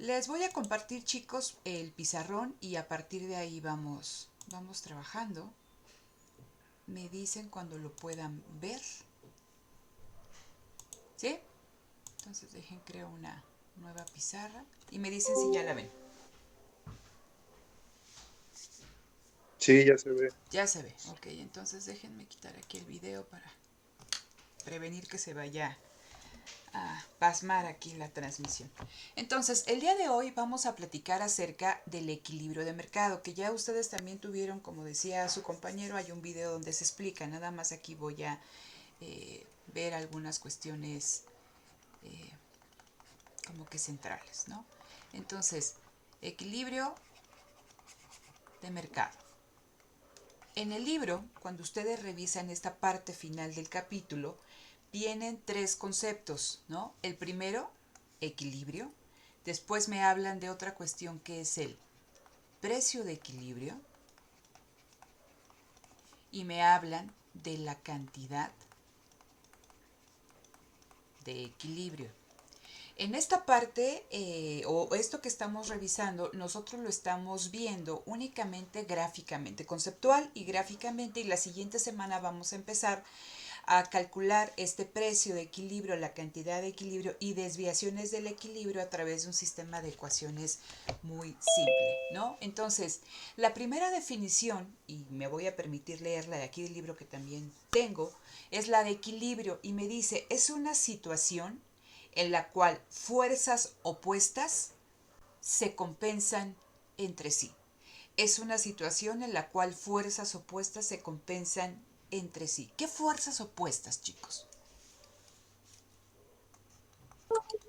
Les voy a compartir, chicos, el pizarrón y a partir de ahí vamos trabajando. Me dicen cuando lo puedan ver. ¿Sí? Entonces dejen creo una nueva pizarra y me dicen si ya la ven. Sí, ya se ve. Ya se ve. Ok, entonces déjenme quitar aquí el video para prevenir que se vaya a pasmar aquí la transmisión. Entonces, el día de hoy vamos a platicar acerca del equilibrio de mercado, que ya ustedes también tuvieron, como decía su compañero, hay un video donde se explica, nada más aquí voy a ver algunas cuestiones eh, como que centrales, ¿no? Entonces, equilibrio de mercado. En el libro, cuando ustedes revisan esta parte final del capítulo, vienen tres conceptos, ¿no? El primero, equilibrio. Después me hablan de otra cuestión que es el precio de equilibrio. Y me hablan de la cantidad de equilibrio. En esta parte, o esto que estamos revisando, nosotros lo estamos viendo únicamente gráficamente, conceptual y gráficamente, y la siguiente semana vamos a empezar a calcular este precio de equilibrio, la cantidad de equilibrio y desviaciones del equilibrio a través de un sistema de ecuaciones muy simple, ¿no? Entonces, la primera definición, y me voy a permitir leerla de aquí del libro que también tengo, es la de equilibrio y me dice, es una situación en la cual fuerzas opuestas se compensan entre sí. Es una situación en la cual fuerzas opuestas se compensan entre sí. ¿Qué fuerzas opuestas, chicos?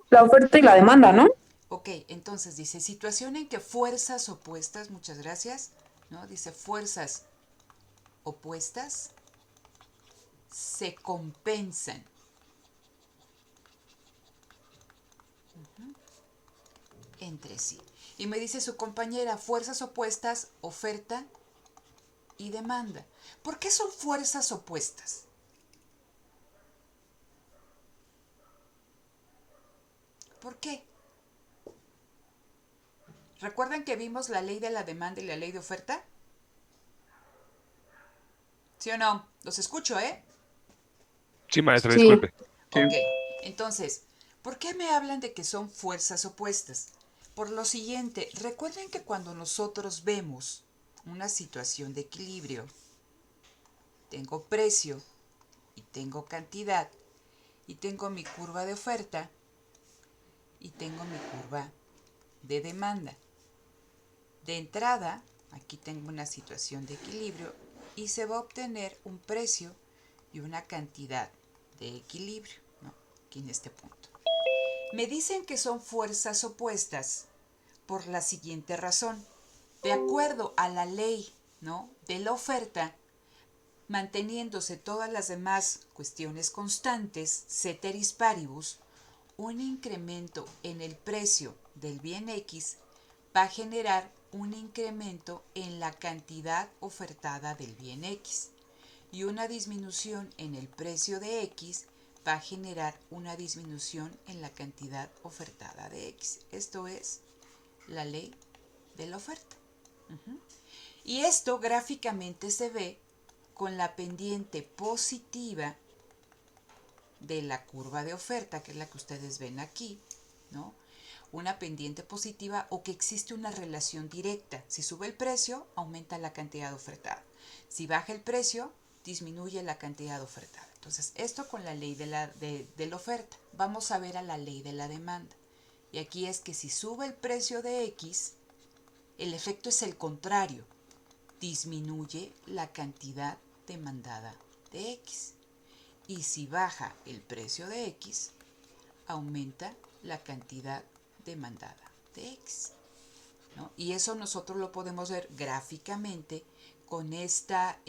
La oferta y la demanda, ¿no? Ok, entonces dice situación en que fuerzas opuestas, muchas gracias, ¿no? Dice fuerzas opuestas se compensan entre sí. Y me dice su compañera, fuerzas opuestas, oferta y demanda. ¿Por qué son fuerzas opuestas? ¿Por qué? ¿Recuerdan que vimos la ley de la demanda y la ley de oferta? ¿Sí o no? Los escucho, ¿eh? Sí, maestra, Sí. disculpe. Sí. Ok, entonces, ¿por qué me hablan de que son fuerzas opuestas? Por lo siguiente, recuerden que cuando nosotros vemos una situación de equilibrio, tengo precio y tengo cantidad y tengo mi curva de oferta y tengo mi curva de demanda. De entrada, aquí tengo una situación de equilibrio y se va a obtener un precio y una cantidad de equilibrio, ¿no? Aquí en este punto. Me dicen que son fuerzas opuestas por la siguiente razón. De acuerdo a la ley, ¿no?, de la oferta, manteniéndose todas las demás cuestiones constantes, ceteris paribus, un incremento en el precio del bien X va a generar un incremento en la cantidad ofertada del bien X y una disminución en el precio de X va a generar una disminución en la cantidad ofertada de X. Esto es la ley de la oferta. Y esto gráficamente se ve con la pendiente positiva de la curva de oferta, que es la que ustedes ven aquí, ¿no? Una pendiente positiva o que existe una relación directa. Si sube el precio, aumenta la cantidad ofertada. Si baja el precio, disminuye la cantidad ofertada. Entonces, esto con la ley de la oferta. Vamos a ver a la ley de la demanda. Y aquí es que si sube el precio de X, el efecto es el contrario. Disminuye la cantidad demandada de X. Y si baja el precio de X, aumenta la cantidad demandada de X, ¿no? Y eso nosotros lo podemos ver gráficamente con esta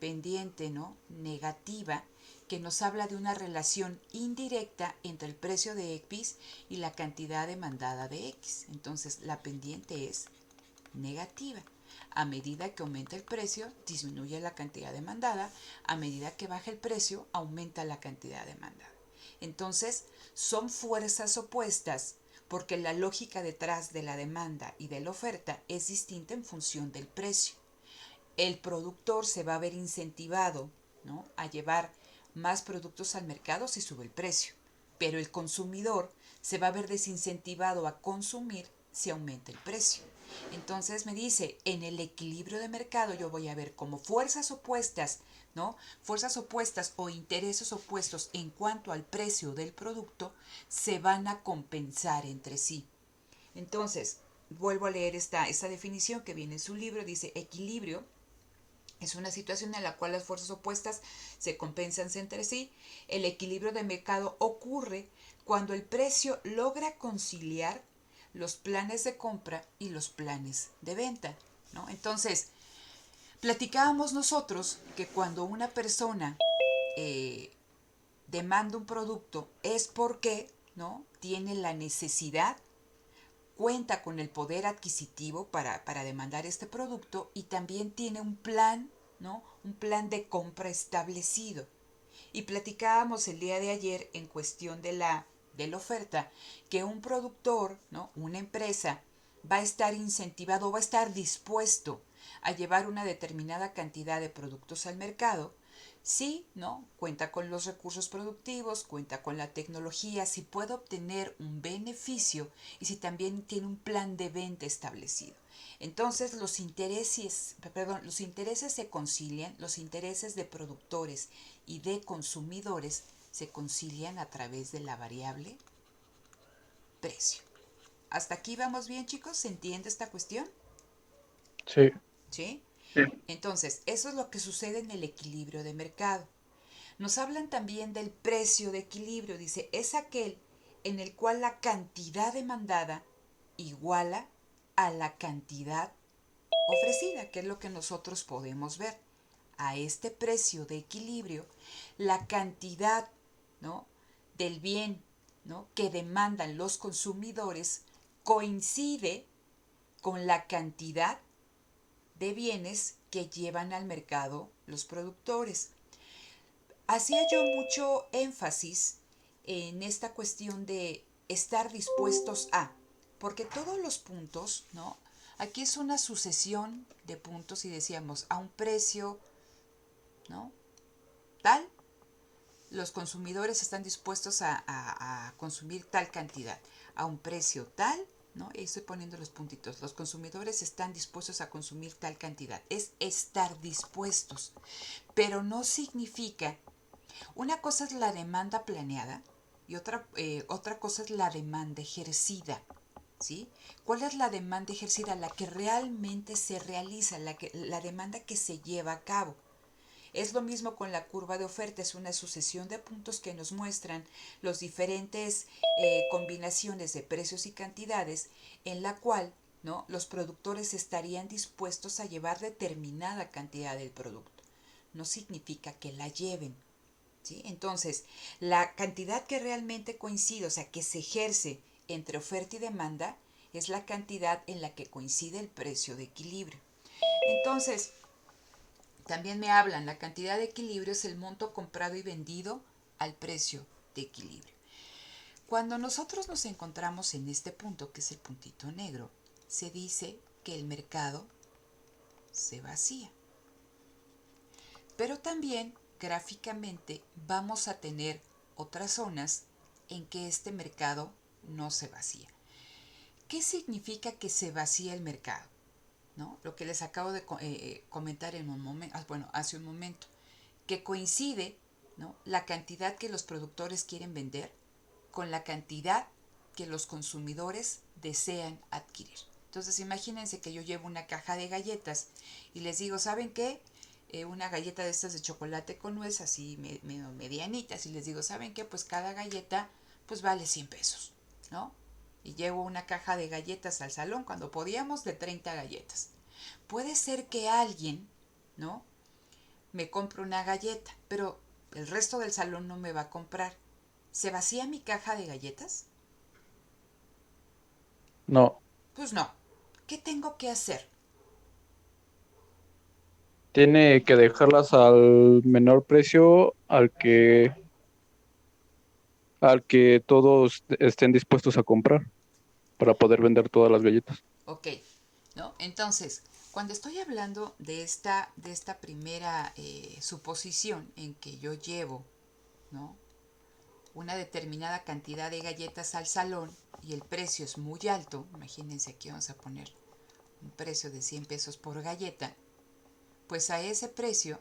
pendiente, ¿no?, negativa, que nos habla de una relación indirecta entre el precio de X y la cantidad demandada de X. Entonces la pendiente es negativa. A medida que aumenta el precio, disminuye la cantidad demandada. A medida que baja el precio, aumenta la cantidad demandada. Entonces, son fuerzas opuestas porque la lógica detrás de la demanda y de la oferta es distinta en función del precio. El productor se va a ver incentivado, ¿no?, a llevar más productos al mercado si sube el precio, pero el consumidor se va a ver desincentivado a consumir si aumenta el precio. Entonces me dice, en el equilibrio de mercado yo voy a ver como fuerzas opuestas, ¿no? Fuerzas opuestas o intereses opuestos en cuanto al precio del producto se van a compensar entre sí. Entonces, vuelvo a leer esta definición que viene en su libro, dice equilibrio es una situación en la cual las fuerzas opuestas se compensan entre sí. El equilibrio de mercado ocurre cuando el precio logra conciliar los planes de compra y los planes de venta, ¿no? Entonces, platicábamos nosotros que cuando una persona eh, demanda un producto es porque, ¿no?, tiene la necesidad, cuenta con el poder adquisitivo para demandar este producto y también tiene un plan, ¿no?, un plan de compra establecido. Y platicábamos el día de ayer en cuestión de la oferta, que un productor, ¿no?, una empresa, va a estar incentivado, va a estar dispuesto a llevar una determinada cantidad de productos al mercado si, ¿no?, cuenta con los recursos productivos, cuenta con la tecnología, si puede obtener un beneficio y si también tiene un plan de venta establecido. Entonces los intereses se concilian, los intereses de productores y de consumidores se concilian a través de la variable precio. ¿Hasta aquí vamos bien, chicos? ¿Se entiende esta cuestión? Sí. ¿Sí? Entonces, eso es lo que sucede en el equilibrio de mercado. Nos hablan también del precio de equilibrio. Dice, es aquel en el cual la cantidad demandada iguala a la cantidad ofrecida, que es lo que nosotros podemos ver. A este precio de equilibrio, la cantidad, ¿no?, del bien, ¿no?, que demandan los consumidores coincide con la cantidad de bienes que llevan al mercado los productores. Hacía yo mucho énfasis en esta cuestión de estar dispuestos a, porque todos los puntos, ¿no? Aquí es una sucesión de puntos y decíamos a un precio, ¿no?, tal, los consumidores están dispuestos a consumir tal cantidad, a un precio tal, ¿no? Y estoy poniendo los puntitos. Los consumidores están dispuestos a consumir tal cantidad. Es estar dispuestos, pero no significa. Una cosa es la demanda planeada y otra cosa es la demanda ejercida. ¿Sí? ¿Cuál es la demanda ejercida? La que realmente se realiza, la demanda que se lleva a cabo. Es lo mismo con la curva de oferta, es una sucesión de puntos que nos muestran las diferentes combinaciones de precios y cantidades en la cual, ¿no?, los productores estarían dispuestos a llevar determinada cantidad del producto. No significa que la lleven, ¿sí? Entonces, la cantidad que realmente coincide, o sea, que se ejerce entre oferta y demanda, es la cantidad en la que coincide el precio de equilibrio. Entonces, también me hablan, la cantidad de equilibrio es el monto comprado y vendido al precio de equilibrio. Cuando nosotros nos encontramos en este punto, que es el puntito negro, se dice que el mercado se vacía. Pero también gráficamente vamos a tener otras zonas en que este mercado no se vacía. ¿Qué significa que se vacía el mercado? ¿No? Lo que les acabo de comentar en un momento, bueno, hace un momento, que coincide, ¿no?, la cantidad que los productores quieren vender con la cantidad que los consumidores desean adquirir. Entonces imagínense que yo llevo una caja de galletas y les digo, ¿saben qué? Una galleta de estas de chocolate con nuez, así medianitas, y les digo, ¿saben qué? Pues cada galleta pues vale 100 pesos, ¿no? Y llevo una caja de galletas al salón cuando podíamos de 30 galletas. Puede ser que alguien, ¿no?, me compre una galleta, pero el resto del salón no me va a comprar. ¿Se vacía mi caja de galletas? No. Pues no. ¿Qué tengo que hacer? Tiene que dejarlas al menor precio al que todos estén dispuestos a comprar. para poder vender todas las galletas. Ok, ¿no? Entonces, cuando estoy hablando de esta primera suposición en que yo llevo, ¿no?, una determinada cantidad de galletas al salón y el precio es muy alto, imagínense aquí vamos a poner un precio de 100 pesos por galleta, pues a ese precio,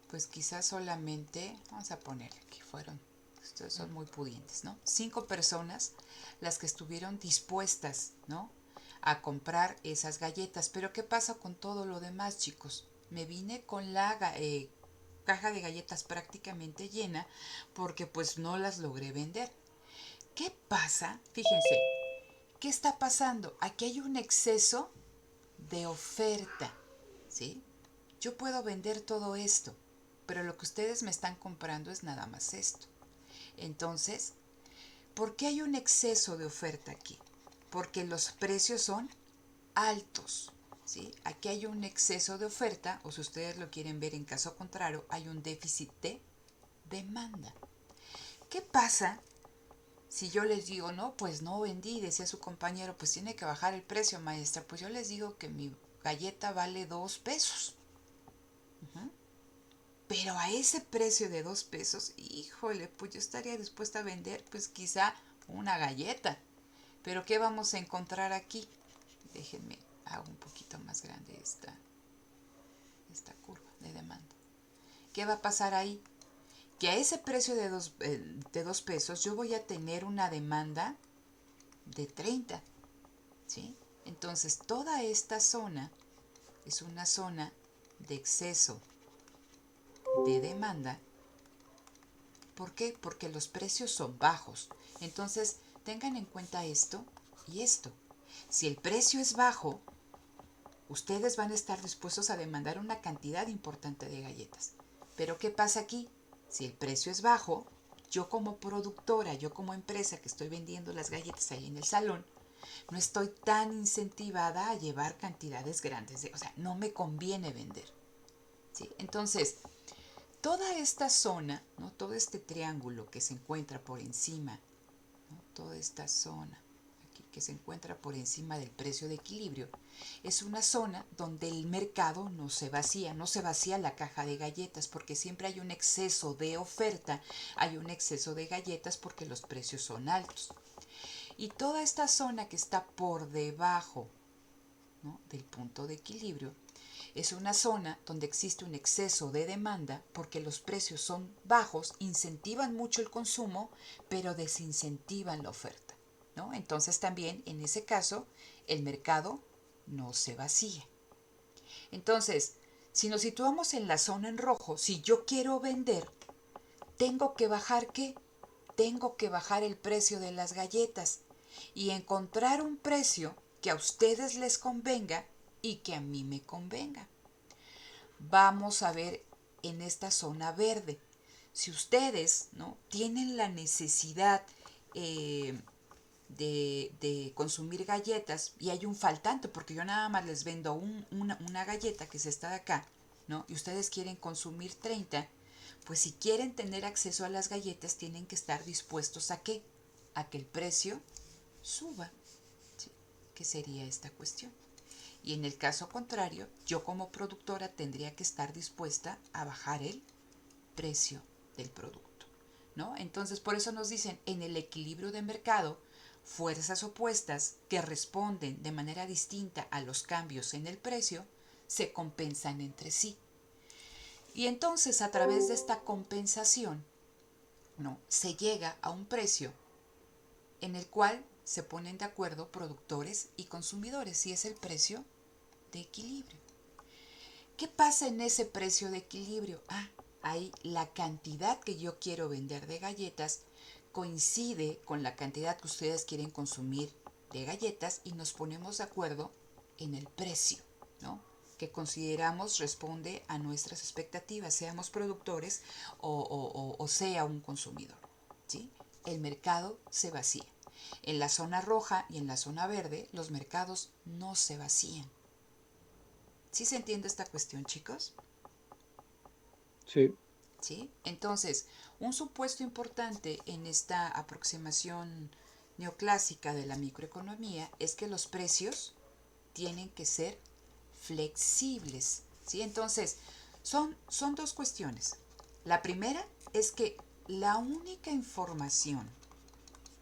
pues quizás solamente, vamos a poner que fueron, estos son muy pudientes, ¿no? 5 personas las que estuvieron dispuestas, ¿no?, a comprar esas galletas. Pero ¿qué pasa con todo lo demás, chicos? Me vine con la caja de galletas prácticamente llena porque pues no las logré vender. ¿Qué pasa? Fíjense, ¿qué está pasando? Aquí hay un exceso de oferta, ¿sí? Yo puedo vender todo esto, pero lo que ustedes me están comprando es nada más esto. Entonces, ¿por qué hay un exceso de oferta aquí? Porque los precios son altos, ¿sí? Aquí hay un exceso de oferta, o si ustedes lo quieren ver en caso contrario, hay un déficit de demanda. ¿Qué pasa si yo les digo, no, pues no vendí, decía su compañero, pues tiene que bajar el precio, maestra? Pues yo les digo que mi galleta vale 2 pesos. Uh-huh. Pero a ese precio de 2 pesos, híjole, pues yo estaría dispuesta a vender pues quizá una galleta. Pero ¿qué vamos a encontrar aquí? Déjenme, hago un poquito más grande esta curva de demanda. ¿Qué va a pasar ahí? Que a ese precio de 2 pesos yo voy a tener una demanda de 30, ¿sí? Entonces toda esta zona es una zona de exceso de demanda. ¿Por qué? Porque los precios son bajos. Entonces tengan en cuenta esto y esto. Si el precio es bajo, ustedes van a estar dispuestos a demandar una cantidad importante de galletas. Pero ¿qué pasa aquí? Si el precio es bajo, yo como productora, yo como empresa que estoy vendiendo las galletas ahí en el salón, no estoy tan incentivada a llevar cantidades grandes, o sea, no me conviene vender, ¿sí? Entonces, toda esta zona, ¿no?, todo este triángulo que se encuentra por encima, ¿no?, toda esta zona aquí que se encuentra por encima del precio de equilibrio, es una zona donde el mercado no se vacía la caja de galletas, porque siempre hay un exceso de oferta, hay un exceso de galletas porque los precios son altos. Y toda esta zona que está por debajo, ¿no?, del punto de equilibrio, es una zona donde existe un exceso de demanda porque los precios son bajos, incentivan mucho el consumo, pero desincentivan la oferta, ¿no? Entonces también en ese caso el mercado no se vacía. Entonces, si nos situamos en la zona en rojo, si yo quiero vender, tengo que bajar ¿qué? Tengo que bajar el precio de las galletas y encontrar un precio que a ustedes les convenga y que a mí me convenga. Vamos a ver en esta zona verde. Si ustedes, ¿no?, tienen la necesidad de consumir galletas y hay un faltante, porque yo nada más les vendo una galleta que es esta de acá, ¿no?, y ustedes quieren consumir 30, pues si quieren tener acceso a las galletas tienen que estar dispuestos ¿a qué? A que el precio suba, ¿sí?, que sería esta cuestión. Y en el caso contrario, yo como productora tendría que estar dispuesta a bajar el precio del producto, ¿no? Entonces, por eso nos dicen, en el equilibrio de mercado, fuerzas opuestas que responden de manera distinta a los cambios en el precio, se compensan entre sí. Y entonces, a través de esta compensación, ¿no?, se llega a un precio en el cual se ponen de acuerdo productores y consumidores, y es el precio de equilibrio. ¿Qué pasa en ese precio de equilibrio? Ahí la cantidad que yo quiero vender de galletas coincide con la cantidad que ustedes quieren consumir de galletas y nos ponemos de acuerdo en el precio, ¿no?, que consideramos responde a nuestras expectativas, seamos productores o sea un consumidor, ¿sí? El mercado se vacía. En la zona roja y en la zona verde, los mercados no se vacían. ¿Sí se entiende esta cuestión, chicos? Sí. ¿Sí? Entonces, un supuesto importante en esta aproximación neoclásica de la microeconomía es que los precios tienen que ser flexibles, ¿sí? Entonces, son dos cuestiones. La primera es que la única información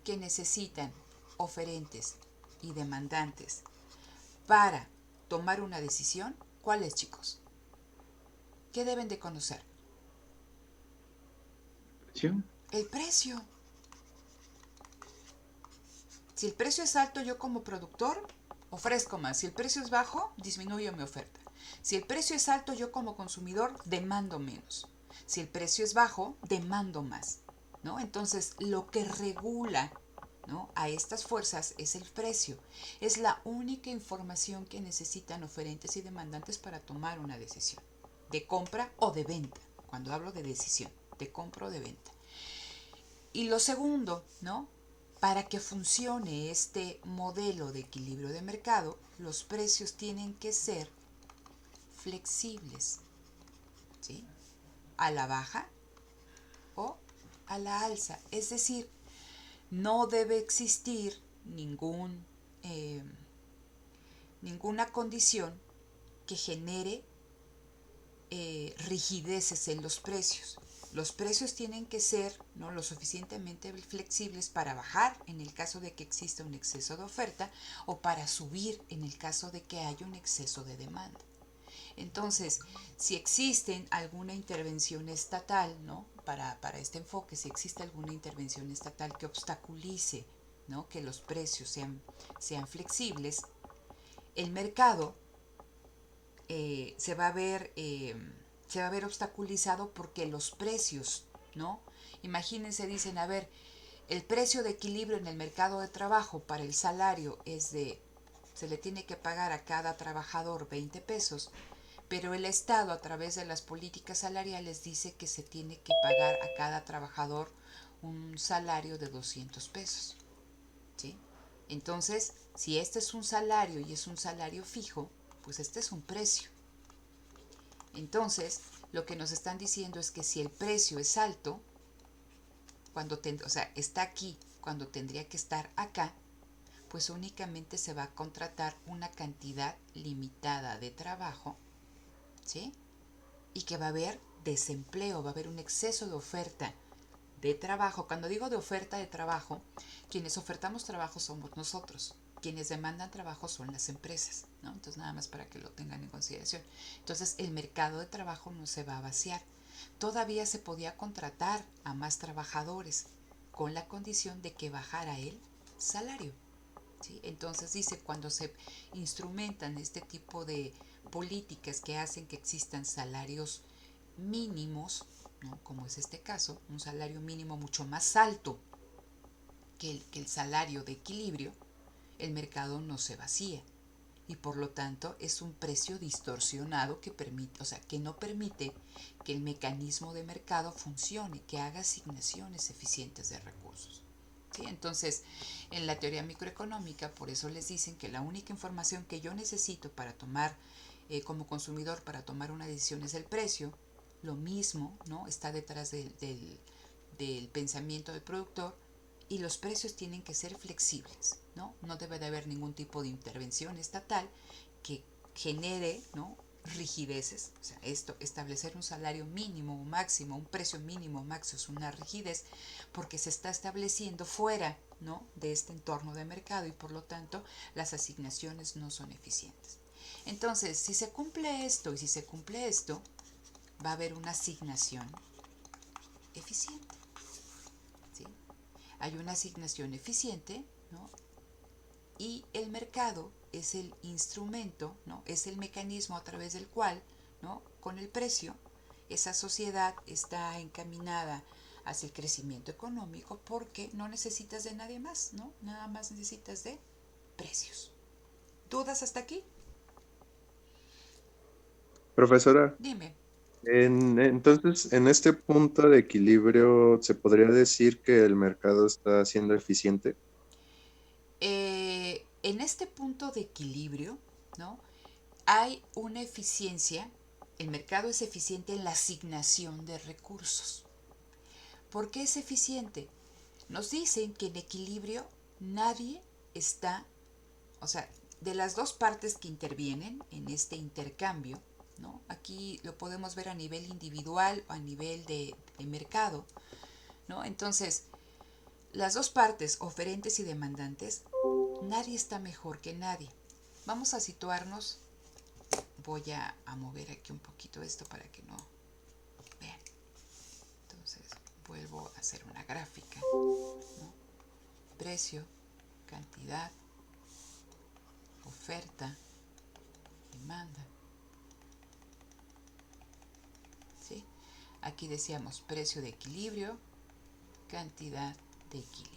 que necesitan oferentes y demandantes para tomar una decisión, ¿cuál es, chicos? ¿Qué deben de conocer? ¿Sí? El precio. Si el precio es alto, yo como productor ofrezco más. Si el precio es bajo, disminuyo mi oferta. Si el precio es alto, yo como consumidor demando menos. Si el precio es bajo, demando más, ¿no? Entonces, lo que regula, ¿no?, a estas fuerzas es el precio. Es la única información que necesitan oferentes y demandantes para tomar una decisión de compra o de venta. Cuando hablo de decisión, de compra o de venta. Y lo segundo, ¿no? Para que funcione este modelo de equilibrio de mercado, los precios tienen que ser flexibles, ¿sí? A la baja o a la alza. Es decir, no debe existir ninguna condición que genere rigideces en los precios. Los precios tienen que ser, ¿no?, lo suficientemente flexibles para bajar en el caso de que exista un exceso de oferta o para subir en el caso de que haya un exceso de demanda. Entonces, si existe alguna intervención estatal, ¿no?, para este enfoque, si existe alguna intervención estatal que obstaculice, ¿no?, que los precios sean flexibles, el mercado se va a ver obstaculizado porque los precios, ¿no? Imagínense, dicen, a ver, el precio de equilibrio en el mercado de trabajo para el salario se le tiene que pagar a cada trabajador 20 pesos, pero el Estado a través de las políticas salariales dice que se tiene que pagar a cada trabajador un salario de 200 pesos, ¿sí? Entonces, si este es un salario y es un salario fijo, pues este es un precio. Entonces, lo que nos están diciendo es que si el precio es alto, o sea, está aquí cuando tendría que estar acá, pues únicamente se va a contratar una cantidad limitada de trabajo, ¿sí? Y que va a haber desempleo, va a haber un exceso de oferta de trabajo. Cuando digo de oferta de trabajo, quienes ofertamos trabajo somos nosotros. Quienes demandan trabajo son las empresas, ¿no? Entonces, nada más para que lo tengan en consideración. Entonces, el mercado de trabajo no se va a vaciar. Todavía se podía contratar a más trabajadores con la condición de que bajara el salario, ¿sí? Entonces, dice, cuando se instrumentan este tipo de políticas que hacen que existan salarios mínimos, ¿no?, como es este caso, un salario mínimo mucho más alto que el salario de equilibrio, el mercado no se vacía y por lo tanto es un precio distorsionado que permite, o sea, que no permite que el mecanismo de mercado funcione, que haga asignaciones eficientes de recursos, ¿sí? Entonces, en la teoría microeconómica, por eso les dicen que la única información que yo necesito para tomar, como consumidor, para tomar una decisión es el precio. Lo mismo, ¿no?, está detrás del pensamiento del productor, y los precios tienen que ser flexibles, ¿no? No debe de haber ningún tipo de intervención estatal que genere, ¿no?, rigideces. O sea, establecer un salario mínimo o máximo, un precio mínimo o máximo es una rigidez porque se está estableciendo fuera, ¿no?, de este entorno de mercado y por lo tanto las asignaciones no son eficientes. Entonces, si se cumple esto y si se cumple esto, va a haber una asignación eficiente, ¿sí? Hay una asignación eficiente, ¿no?, y el mercado es el instrumento, ¿no?, es el mecanismo a través del cual, ¿no?, con el precio, esa sociedad está encaminada hacia el crecimiento económico porque no necesitas de nadie más, ¿no? Nada más necesitas de precios. ¿Dudas hasta aquí? Profesora, Dime. entonces, en este punto de equilibrio, ¿se podría decir que el mercado está siendo eficiente? En este punto de equilibrio, ¿no?, hay una eficiencia, el mercado es eficiente en la asignación de recursos. ¿Por qué es eficiente? Nos dicen que en equilibrio nadie está, o sea, de las dos partes que intervienen en este intercambio, ¿no? Aquí lo podemos ver a nivel individual o a nivel de mercado, ¿no? Entonces, las dos partes, oferentes y demandantes, nadie está mejor que nadie. Vamos a situarnos, voy a mover aquí un poquito esto para que no vean. Entonces, vuelvo a hacer una gráfica, ¿no? Precio, cantidad, oferta, demanda. ¿Sí? Aquí decíamos precio de equilibrio, cantidad de equilibrio.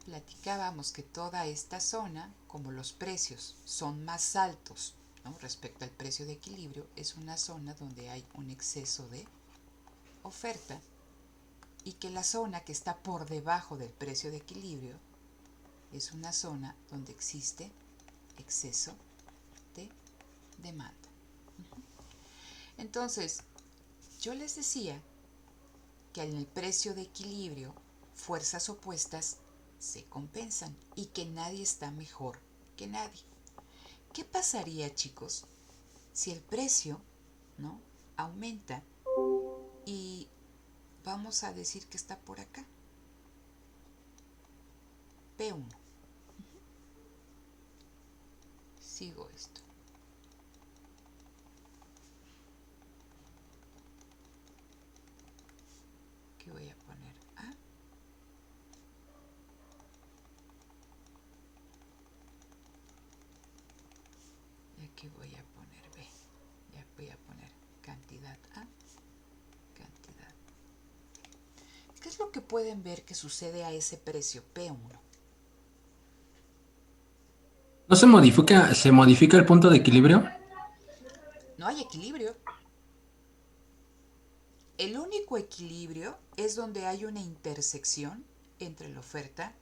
Platicábamos que toda esta zona, como los precios son más altos, ¿no?, respecto al precio de equilibrio, es una zona donde hay un exceso de oferta, y que la zona que está por debajo del precio de equilibrio es una zona donde existe exceso de demanda. Entonces, yo les decía que en el precio de equilibrio, fuerzas opuestas se compensan y que nadie está mejor que nadie. ¿Qué pasaría, chicos, si el precio, ¿no?, aumenta y vamos a decir que está por acá? P1. Sigo esto. Aquí voy a poner A. Y aquí voy a poner B. Ya voy a poner cantidad A, cantidad. ¿Qué es lo que pueden ver que sucede a ese precio P1? ¿No se modifica el punto de equilibrio? No hay equilibrio. El único equilibrio es donde hay una intersección entre la oferta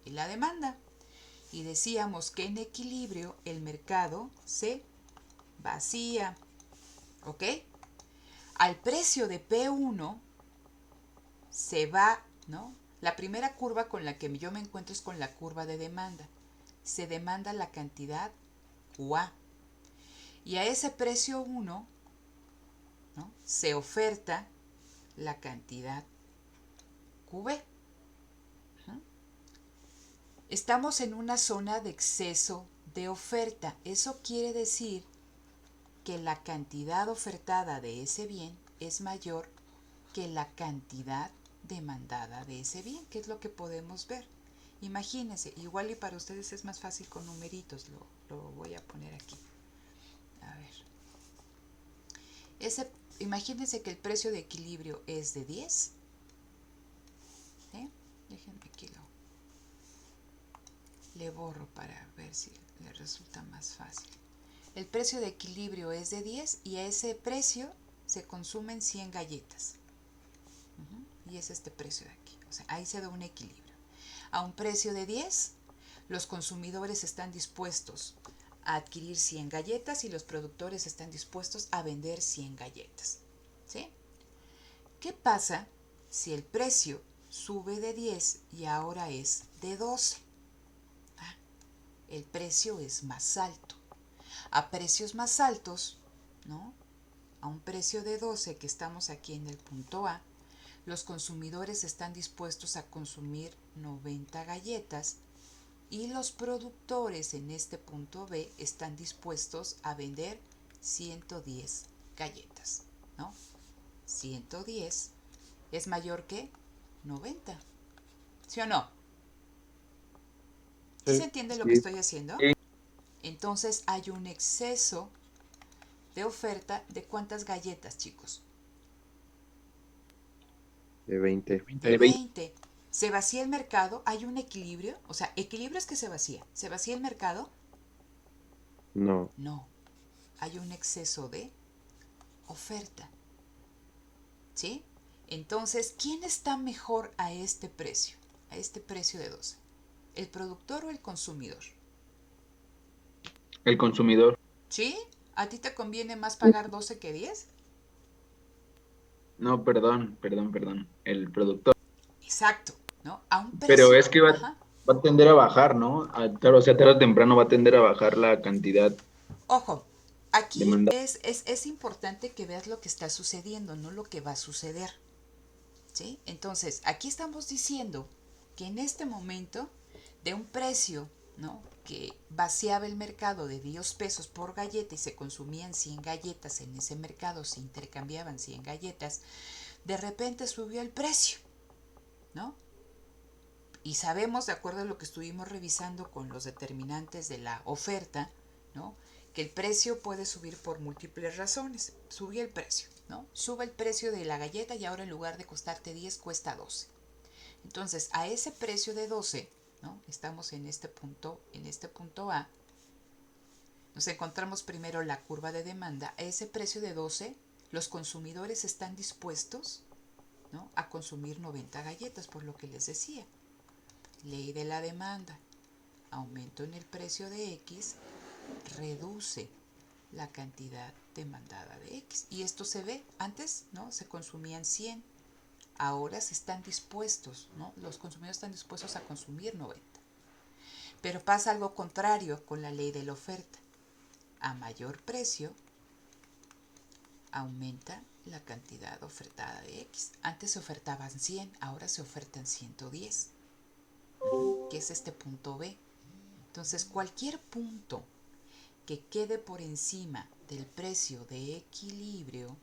y la demanda. Y decíamos que en equilibrio el mercado se vacía. ¿Ok? Al precio de P1 se va, ¿no? La primera curva con la que yo me encuentro es con la curva de demanda. Se demanda la cantidad QA. Y a ese precio 1, ¿no?, se oferta la cantidad QB. Estamos en una zona de exceso de oferta. Eso quiere decir que la cantidad ofertada de ese bien es mayor que la cantidad demandada de ese bien, que es lo que podemos ver. Imagínense, igual y para ustedes es más fácil con numeritos, lo voy a poner aquí. A ver. Imagínense que el precio de equilibrio es de 10. ¿Sí? Déjenme aquí le borro para ver si le resulta más fácil. El precio de equilibrio es de 10 y a ese precio se consumen 100 galletas. Y es este precio de aquí. O sea, ahí se da un equilibrio. A un precio de 10, los consumidores están dispuestos a adquirir 100 galletas y los productores están dispuestos a vender 100 galletas. ¿Sí? ¿Qué pasa si el precio sube de 10 y ahora es de 12? El precio es más alto. A precios más altos, ¿no?, a un precio de 12 que estamos aquí en el punto A, los consumidores están dispuestos a consumir 90 galletas y los productores en este punto B están dispuestos a vender 110 galletas, ¿no? 110 es mayor que 90, ¿sí o no? ¿Sí se entiende lo que estoy haciendo? Entonces hay un exceso de oferta de ¿cuántas galletas, chicos? De 20. De 20. ¿Se vacía el mercado? ¿Hay un equilibrio? O sea, equilibrio es que se vacía. ¿Se vacía el mercado? No. No. Hay un exceso de oferta. ¿Sí? Entonces, ¿quién está mejor a este precio? A este precio de 12. ¿El productor o el consumidor? El consumidor. ¿Sí? ¿A ti te conviene más pagar 12 que 10? No, perdón. El productor. Exacto. ¿no? A un Pero precio. es que va, Ajá. va a tender a bajar, ¿no? Claro, o sea, tarde o temprano va a tender a bajar la cantidad Ojo, aquí demandada. es importante que veas lo que está sucediendo, no lo que va a suceder. ¿Sí? Entonces, aquí estamos diciendo que en este momento, de un precio, ¿no?, que vaciaba el mercado de 10 pesos por galleta y se consumían 100 galletas en ese mercado, se intercambiaban 100 galletas, de repente subió el precio, ¿no? Y sabemos, de acuerdo a lo que estuvimos revisando con los determinantes de la oferta, ¿no?, que el precio puede subir por múltiples razones. Subió el precio, ¿no? Sube el precio de la galleta y ahora en lugar de costarte 10 cuesta 12. Entonces, a ese precio de 12, ¿no?, estamos en este punto A, nos encontramos primero la curva de demanda. A ese precio de 12, los consumidores están dispuestos, ¿no?, a consumir 90 galletas, por lo que les decía. Ley de la demanda. Aumento en el precio de X reduce la cantidad demandada de X. Y esto se ve, antes, ¿no?, se consumían 100, ahora se están dispuestos, ¿no?, los consumidores están dispuestos a consumir 90. Pero pasa algo contrario con la ley de la oferta. A mayor precio, aumenta la cantidad ofertada de X. Antes se ofertaban 100, ahora se ofertan 110, que es este punto B. Entonces, cualquier punto que quede por encima del precio de equilibrio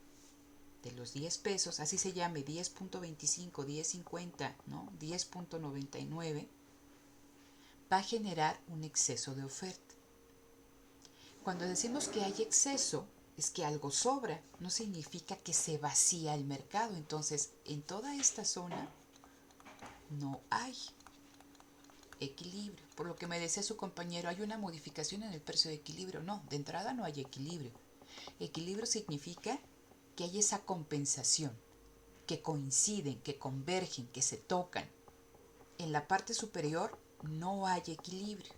de los 10 pesos, así se llame 10.25, 10.50, ¿no?, 10.99, va a generar un exceso de oferta. Cuando decimos que hay exceso, es que algo sobra, no significa que se vacía el mercado. Entonces, en toda esta zona no hay equilibrio. Por lo que me decía su compañero, hay una modificación en el precio de equilibrio. No, de entrada no hay equilibrio. Equilibrio significa que hay esa compensación, que coinciden, que convergen, que se tocan. En la parte superior no hay equilibrio.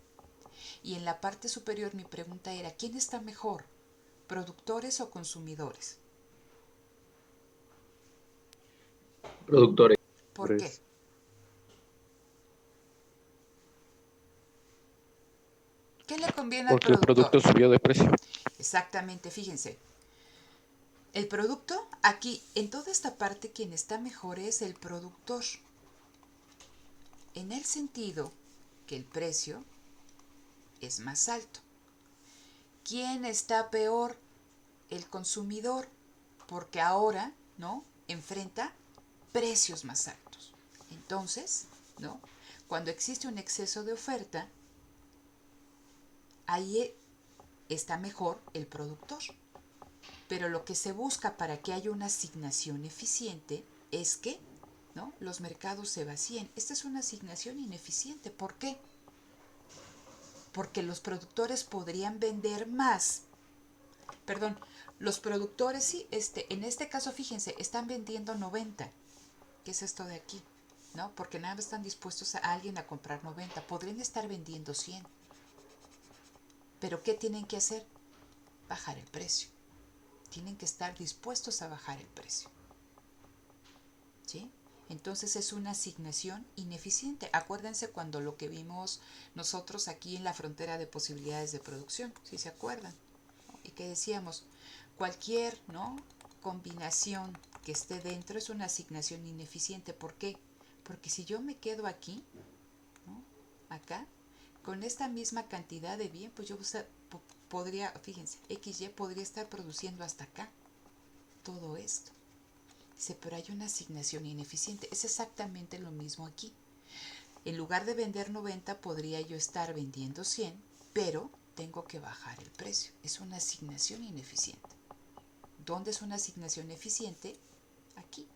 Y en la parte superior mi pregunta era, ¿quién está mejor? ¿Productores o consumidores? Productores. ¿Por qué? ¿Qué le conviene al Porque el productor? producto subió de precio. Exactamente, fíjense. El producto, aquí, en toda esta parte, quien está mejor es el productor. En el sentido que el precio es más alto. ¿Quién está peor? El consumidor, porque ahora, ¿no?, enfrenta precios más altos. Entonces, ¿no?, cuando existe un exceso de oferta, ahí está mejor el productor. Pero lo que se busca para que haya una asignación eficiente es que, ¿no?, los mercados se vacíen. Esta es una asignación ineficiente. ¿Por qué? Porque los productores podrían vender más. Perdón, los productores sí, en este caso, fíjense, están vendiendo 90. ¿Qué es esto de aquí? ¿No? Porque nada más están dispuestos a alguien a comprar 90. Podrían estar vendiendo 100. Pero ¿qué tienen que hacer? Bajar el precio. Tienen que estar dispuestos a bajar el precio. ¿Sí? Entonces es una asignación ineficiente. Acuérdense cuando lo que vimos nosotros aquí en la frontera de posibilidades de producción, si se acuerdan, ¿no?, y que decíamos, cualquier, ¿no?, combinación que esté dentro es una asignación ineficiente. ¿Por qué? Porque si yo me quedo aquí, ¿no?, acá, con esta misma cantidad de bien, pues yo podría, fíjense, XY podría estar produciendo hasta acá todo esto. Dice, pero hay una asignación ineficiente. Es exactamente lo mismo aquí. En lugar de vender 90, podría yo estar vendiendo 100, pero tengo que bajar el precio. Es una asignación ineficiente. ¿Dónde es una asignación eficiente? Aquí.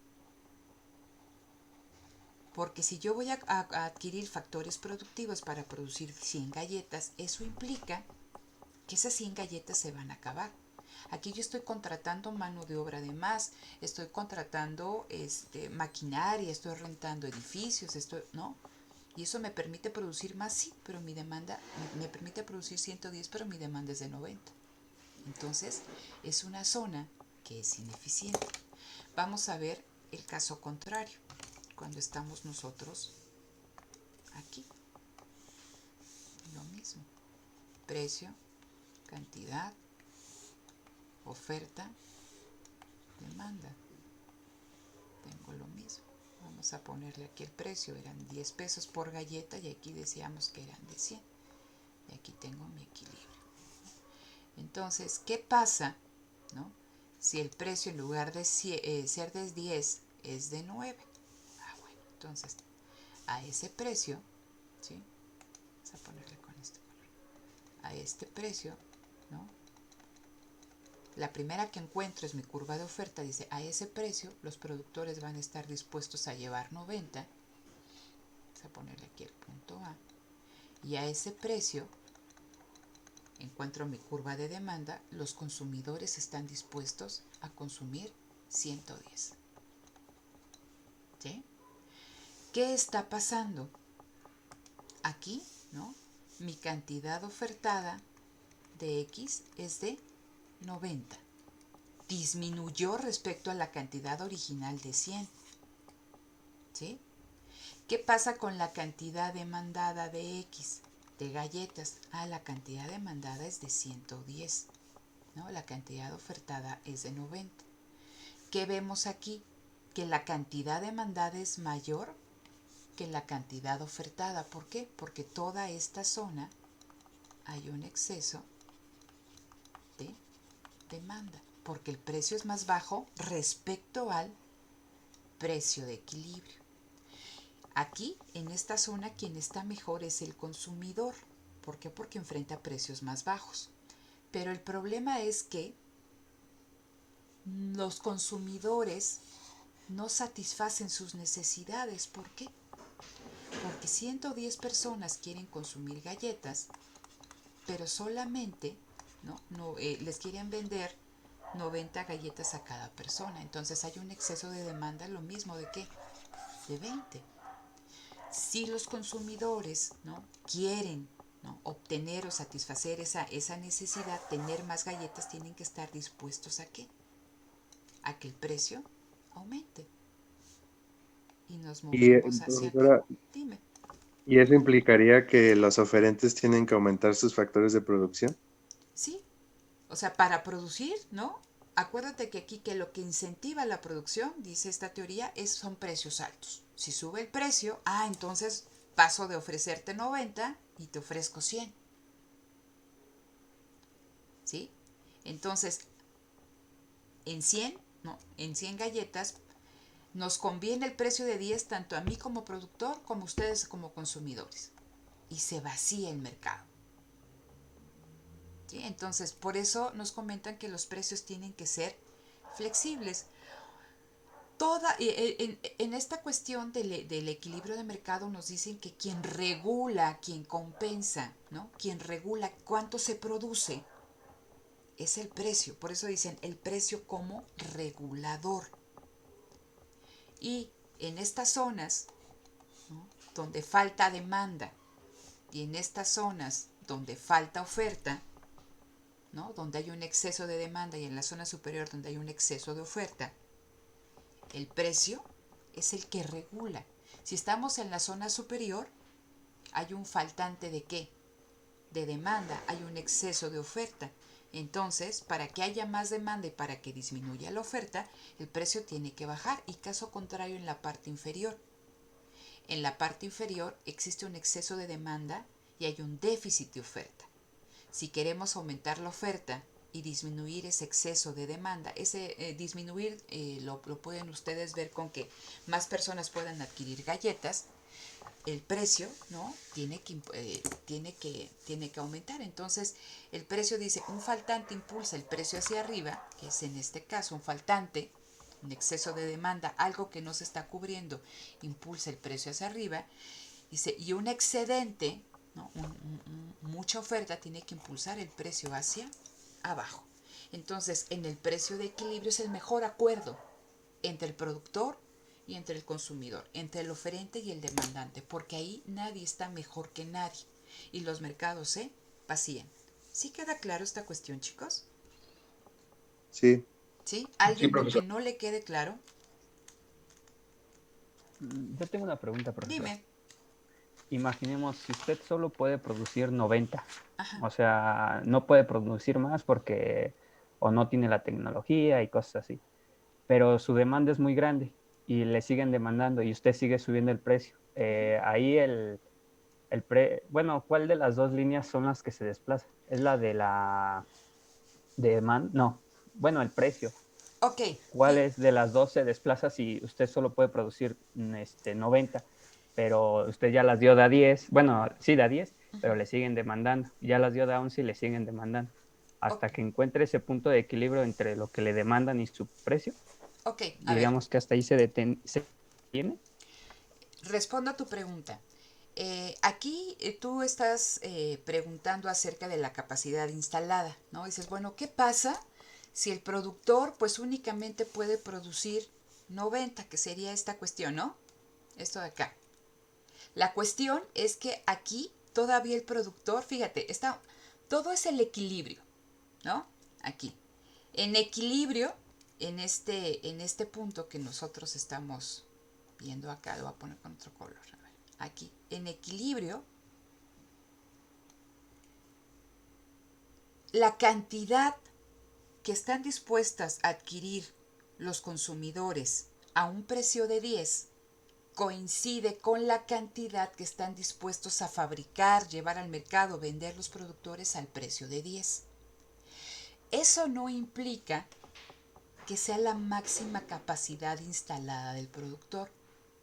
Porque si yo voy a adquirir factores productivos para producir 100 galletas, eso implica que esas 100 galletas se van a acabar. Aquí yo estoy contratando mano de obra de más, estoy contratando maquinaria, estoy rentando edificios, ¿no? Y eso me permite producir más, sí, pero mi demanda me permite producir 110, pero mi demanda es de 90. Entonces, es una zona que es ineficiente. Vamos a ver el caso contrario, cuando estamos nosotros aquí. Lo mismo. Precio, cantidad, oferta, demanda. Tengo lo mismo. Vamos a ponerle aquí el precio. Eran 10 pesos por galleta y aquí decíamos que eran de 100. Y aquí tengo mi equilibrio. Entonces, ¿qué pasa, no? Si el precio en lugar de ser de 10 es de 9? Bueno, entonces a ese precio, ¿sí? Vamos a ponerle con este color. A este precio, ¿no? La primera que encuentro es mi curva de oferta. Dice, a ese precio los productores van a estar dispuestos a llevar 90. Vamos a ponerle aquí el punto A. Y a ese precio encuentro mi curva de demanda, los consumidores están dispuestos a consumir 110. ¿Sí? ¿Qué está pasando? Aquí, ¿no? Mi cantidad ofertada de X es de 90. Disminuyó respecto a la cantidad original de 100. ¿Sí? ¿Qué pasa con la cantidad demandada de X? De galletas. La cantidad demandada es de 110, ¿no? La cantidad ofertada es de 90. ¿Qué vemos aquí? Que la cantidad demandada es mayor que la cantidad ofertada. ¿Por qué? Porque toda esta zona hay un exceso de demanda, porque el precio es más bajo respecto al precio de equilibrio. Aquí, en esta zona, quien está mejor es el consumidor. ¿Por qué? Porque enfrenta precios más bajos. Pero el problema es que los consumidores no satisfacen sus necesidades. ¿Por qué? Porque 110 personas quieren consumir galletas, pero solamente les quieren vender 90 galletas a cada persona. Entonces hay un exceso de demanda, lo mismo de ¿qué? De 20. Si los consumidores, ¿no?, quieren, ¿no?, obtener o satisfacer esa necesidad, tener más galletas, tienen que estar dispuestos ¿a qué? A que el precio aumente. Y nos movemos hacia acá. Profesora, Dime. ¿y eso implicaría que los oferentes tienen que aumentar sus factores de producción? Sí, o sea, para producir, ¿no? Acuérdate que aquí que lo que incentiva la producción, dice esta teoría, son precios altos. Si sube el precio, entonces paso de ofrecerte 90 y te ofrezco 100. ¿Sí? Entonces, en 100, ¿no? En 100 galletas, nos conviene el precio de 10 tanto a mí como productor como a ustedes como consumidores. Y se vacía el mercado. ¿Sí? Entonces, por eso nos comentan que los precios tienen que ser flexibles. En esta cuestión del equilibrio de mercado nos dicen que quien regula, quien compensa, ¿no?, quien regula cuánto se produce, es el precio. Por eso dicen el precio como regulador. Y en estas zonas, ¿no?, donde falta demanda y en estas zonas donde falta oferta, ¿no?, donde hay un exceso de demanda y en la zona superior donde hay un exceso de oferta, el precio es el que regula. Si estamos en la zona superior, hay un faltante de ¿qué? De demanda, hay un exceso de oferta. Entonces, para que haya más demanda y para que disminuya la oferta, el precio tiene que bajar, y caso contrario en la parte inferior. En la parte inferior existe un exceso de demanda y hay un déficit de oferta. Si queremos aumentar la oferta y disminuir ese exceso de demanda, disminuir lo pueden ustedes ver con que más personas puedan adquirir galletas, el precio, ¿no?, tiene que aumentar. Entonces el precio dice, un faltante impulsa el precio hacia arriba, que es en este caso un faltante, un exceso de demanda, algo que no se está cubriendo, impulsa el precio hacia arriba. Dice, y un excedente, ¿no?, mucha oferta tiene que impulsar el precio hacia abajo. Entonces, en el precio de equilibrio es el mejor acuerdo entre el productor y entre el consumidor, entre el oferente y el demandante, porque ahí nadie está mejor que nadie y los mercados se vacían. ¿Sí queda claro esta cuestión, chicos? Sí. ¿Sí? Sí, ¿Alguien que profesor. no le quede claro? Yo tengo una pregunta, profesor. Dime. imaginemos, si usted solo puede producir 90, Ajá. o sea, no puede producir más porque o no tiene la tecnología y cosas así, pero su demanda es muy grande y le siguen demandando y usted sigue subiendo el precio. Ahí bueno, ¿cuál de las dos líneas son las que se desplazan? ¿Es la de la demanda? No, bueno, el precio. Ok, ¿Cuál es de las dos se desplaza si usted solo puede producir 90, pero usted ya las dio de a 10? Bueno, sí, de a 10, pero le siguen demandando. Ya las dio de a 11 y le siguen demandando. ok, Hasta que encuentre ese punto de equilibrio entre lo que le demandan y su precio, ok. A ver, digamos que hasta ahí se detiene. respondo a tu pregunta. Aquí tú estás preguntando acerca de la capacidad instalada, ¿no? Dices, bueno, ¿qué pasa si el productor pues únicamente puede producir 90, que sería esta cuestión, ¿no? Esto de acá. La cuestión es que aquí todavía el productor, fíjate, todo es el equilibrio, ¿no? Aquí. En equilibrio, en este punto que nosotros estamos viendo acá, lo voy a poner con otro color. A ver, aquí, en equilibrio, la cantidad que están dispuestas a adquirir los consumidores a un precio de 10 coincide con la cantidad que están dispuestos a fabricar, llevar al mercado, vender los productores al precio de 10. Eso no implica que sea la máxima capacidad instalada del productor.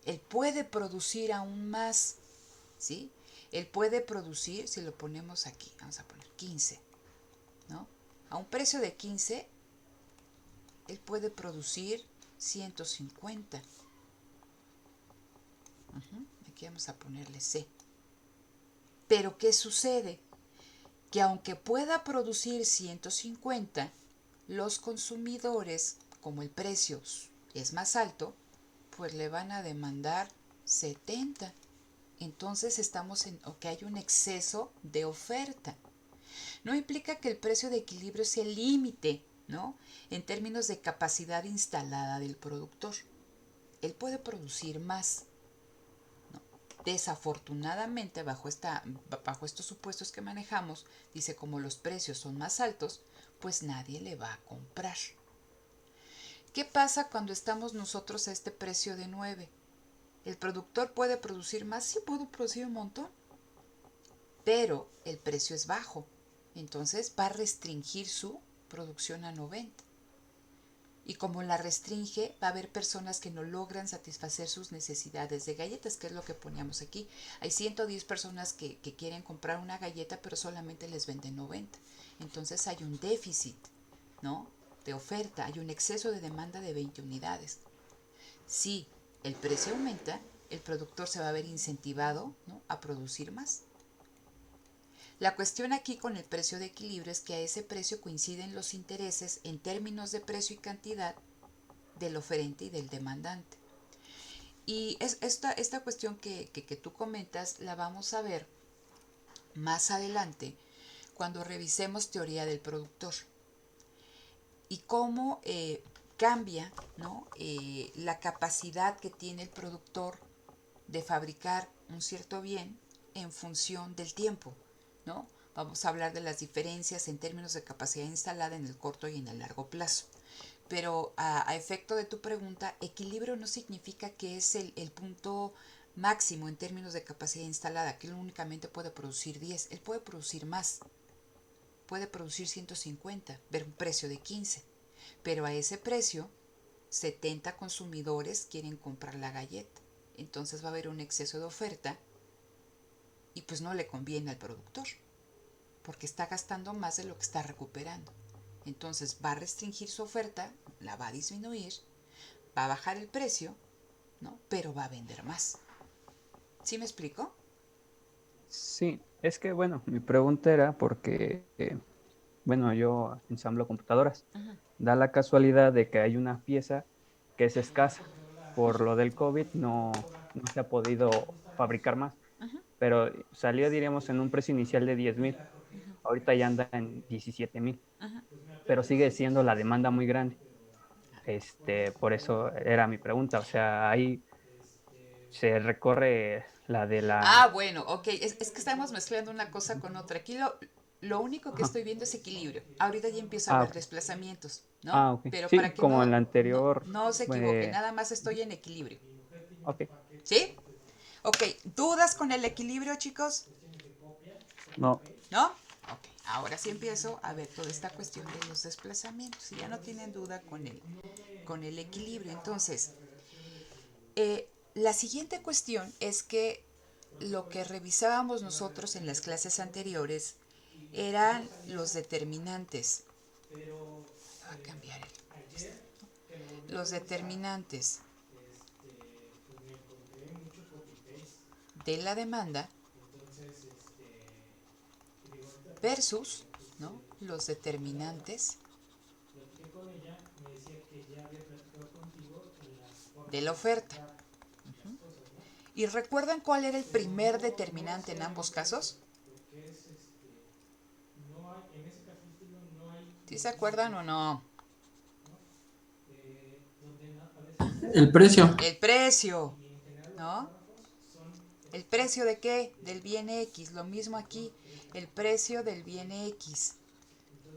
Él puede producir aún más, ¿sí? Él puede producir, si lo ponemos aquí, vamos a poner 15, ¿no? A un precio de 15, él puede producir 150. Aquí vamos a ponerle C. Pero ¿qué sucede? Que aunque pueda producir 150, los consumidores, como el precio es más alto, pues le van a demandar 70. Entonces estamos en que hay un exceso de oferta. No implica que el precio de equilibrio sea el límite, ¿no? En términos de capacidad instalada del productor. Él puede producir más. ¿No? Desafortunadamente, bajo estos supuestos que manejamos, dice como los precios son más altos, pues nadie le va a comprar. ¿Qué pasa cuando estamos nosotros a este precio de 9? ¿El productor puede producir más? Sí, puede producir un montón, pero el precio es bajo. Entonces va a restringir su producción a 90. Y como la restringe, va a haber personas que no logran satisfacer sus necesidades de galletas, que es lo que poníamos aquí. Hay 110 personas que quieren comprar una galleta, pero solamente les venden 90. Entonces hay un déficit, ¿no? De oferta, hay un exceso de demanda de 20 unidades. Si el precio aumenta, el productor se va a ver incentivado, ¿no?, a producir más. La cuestión aquí con el precio de equilibrio es que a ese precio coinciden los intereses en términos de precio y cantidad del oferente y del demandante. Y esta cuestión que tú comentas la vamos a ver más adelante cuando revisemos teoría del productor y cómo cambia, ¿no?, la capacidad que tiene el productor de fabricar un cierto bien en función del tiempo, ¿no? Vamos a hablar de las diferencias en términos de capacidad instalada en el corto y en el largo plazo. Pero a efecto de tu pregunta, equilibrio no significa que es el punto máximo en términos de capacidad instalada, que él únicamente puede producir 10, él puede producir más, puede producir 150, ver un precio de 15, pero a ese precio 70 consumidores quieren comprar la galleta, entonces va a haber un exceso de oferta y pues no le conviene al productor, porque está gastando más de lo que está recuperando. Entonces va a restringir su oferta, la va a disminuir, va a bajar el precio, ¿no?, pero va a vender más. ¿Sí me explico? Sí, es que bueno, mi pregunta era porque, bueno, yo ensamblo computadoras. Ujú, Da la casualidad de que hay una pieza que es escasa. Por lo del COVID no se ha podido fabricar más, ujú, pero salió, diríamos, en un precio inicial de 10,000. Ahorita ya anda en 17,000, ujú. pero sigue siendo la demanda muy grande. Por eso era mi pregunta. O sea, ahí se recorre La de la... Ah, bueno, ok. Es que estamos mezclando una cosa con otra. Aquí lo único que Ajá. estoy viendo es equilibrio. Ahorita ya empiezo a Ah, ver ok. desplazamientos, ¿no? Ah, ok. Pero Sí, para que como en la no, anterior. no se equivoque, nada más estoy en equilibrio. Ok. ¿Sí? Ok. ¿Dudas con el equilibrio, chicos? No. ¿No? Ok. Ahora sí empiezo a ver toda esta cuestión de los desplazamientos. Y ya no tienen duda con el equilibrio. Entonces, la siguiente cuestión es que lo que revisábamos nosotros en las clases anteriores eran los determinantes. Va a cambiar los determinantes de la demanda versus, ¿no?, los determinantes de la oferta. ¿Y recuerdan cuál era el primer determinante en ambos casos? ¿Sí se acuerdan o no? El precio. El precio, ¿no? ¿El precio de qué? Del bien X. Lo mismo aquí, el precio del bien X.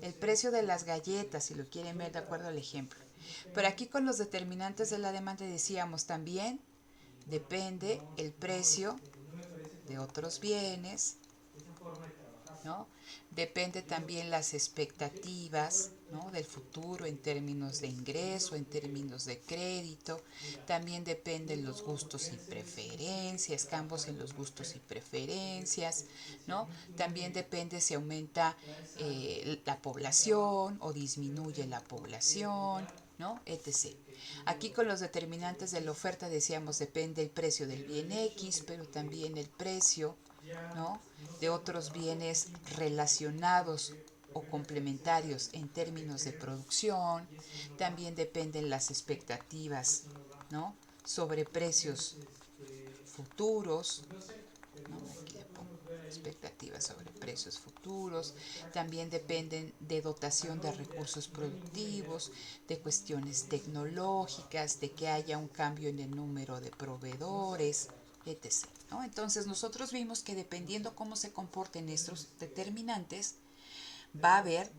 El precio de las galletas, si lo quieren ver de acuerdo al ejemplo. Pero aquí con los determinantes de la demanda decíamos también, depende el precio de otros bienes, ¿no? Depende también las expectativas, ¿no?, del futuro en términos de ingreso, en términos de crédito. También dependen los gustos y preferencias, cambios en los gustos y preferencias, ¿no? También depende si aumenta la población o disminuye la población, ¿no?, etc. Aquí con los determinantes de la oferta decíamos depende el precio del bien X, pero también el precio, ¿no?, de otros bienes relacionados o complementarios en términos de producción. También dependen las expectativas, ¿no?, sobre precios futuros, ¿no? Aquí le pongo expectativas sobre precios futuros. También dependen de dotación de recursos productivos, de cuestiones tecnológicas, de que haya un cambio en el número de proveedores, etc., ¿no? Entonces nosotros vimos que dependiendo cómo se comporten estos determinantes, va a haber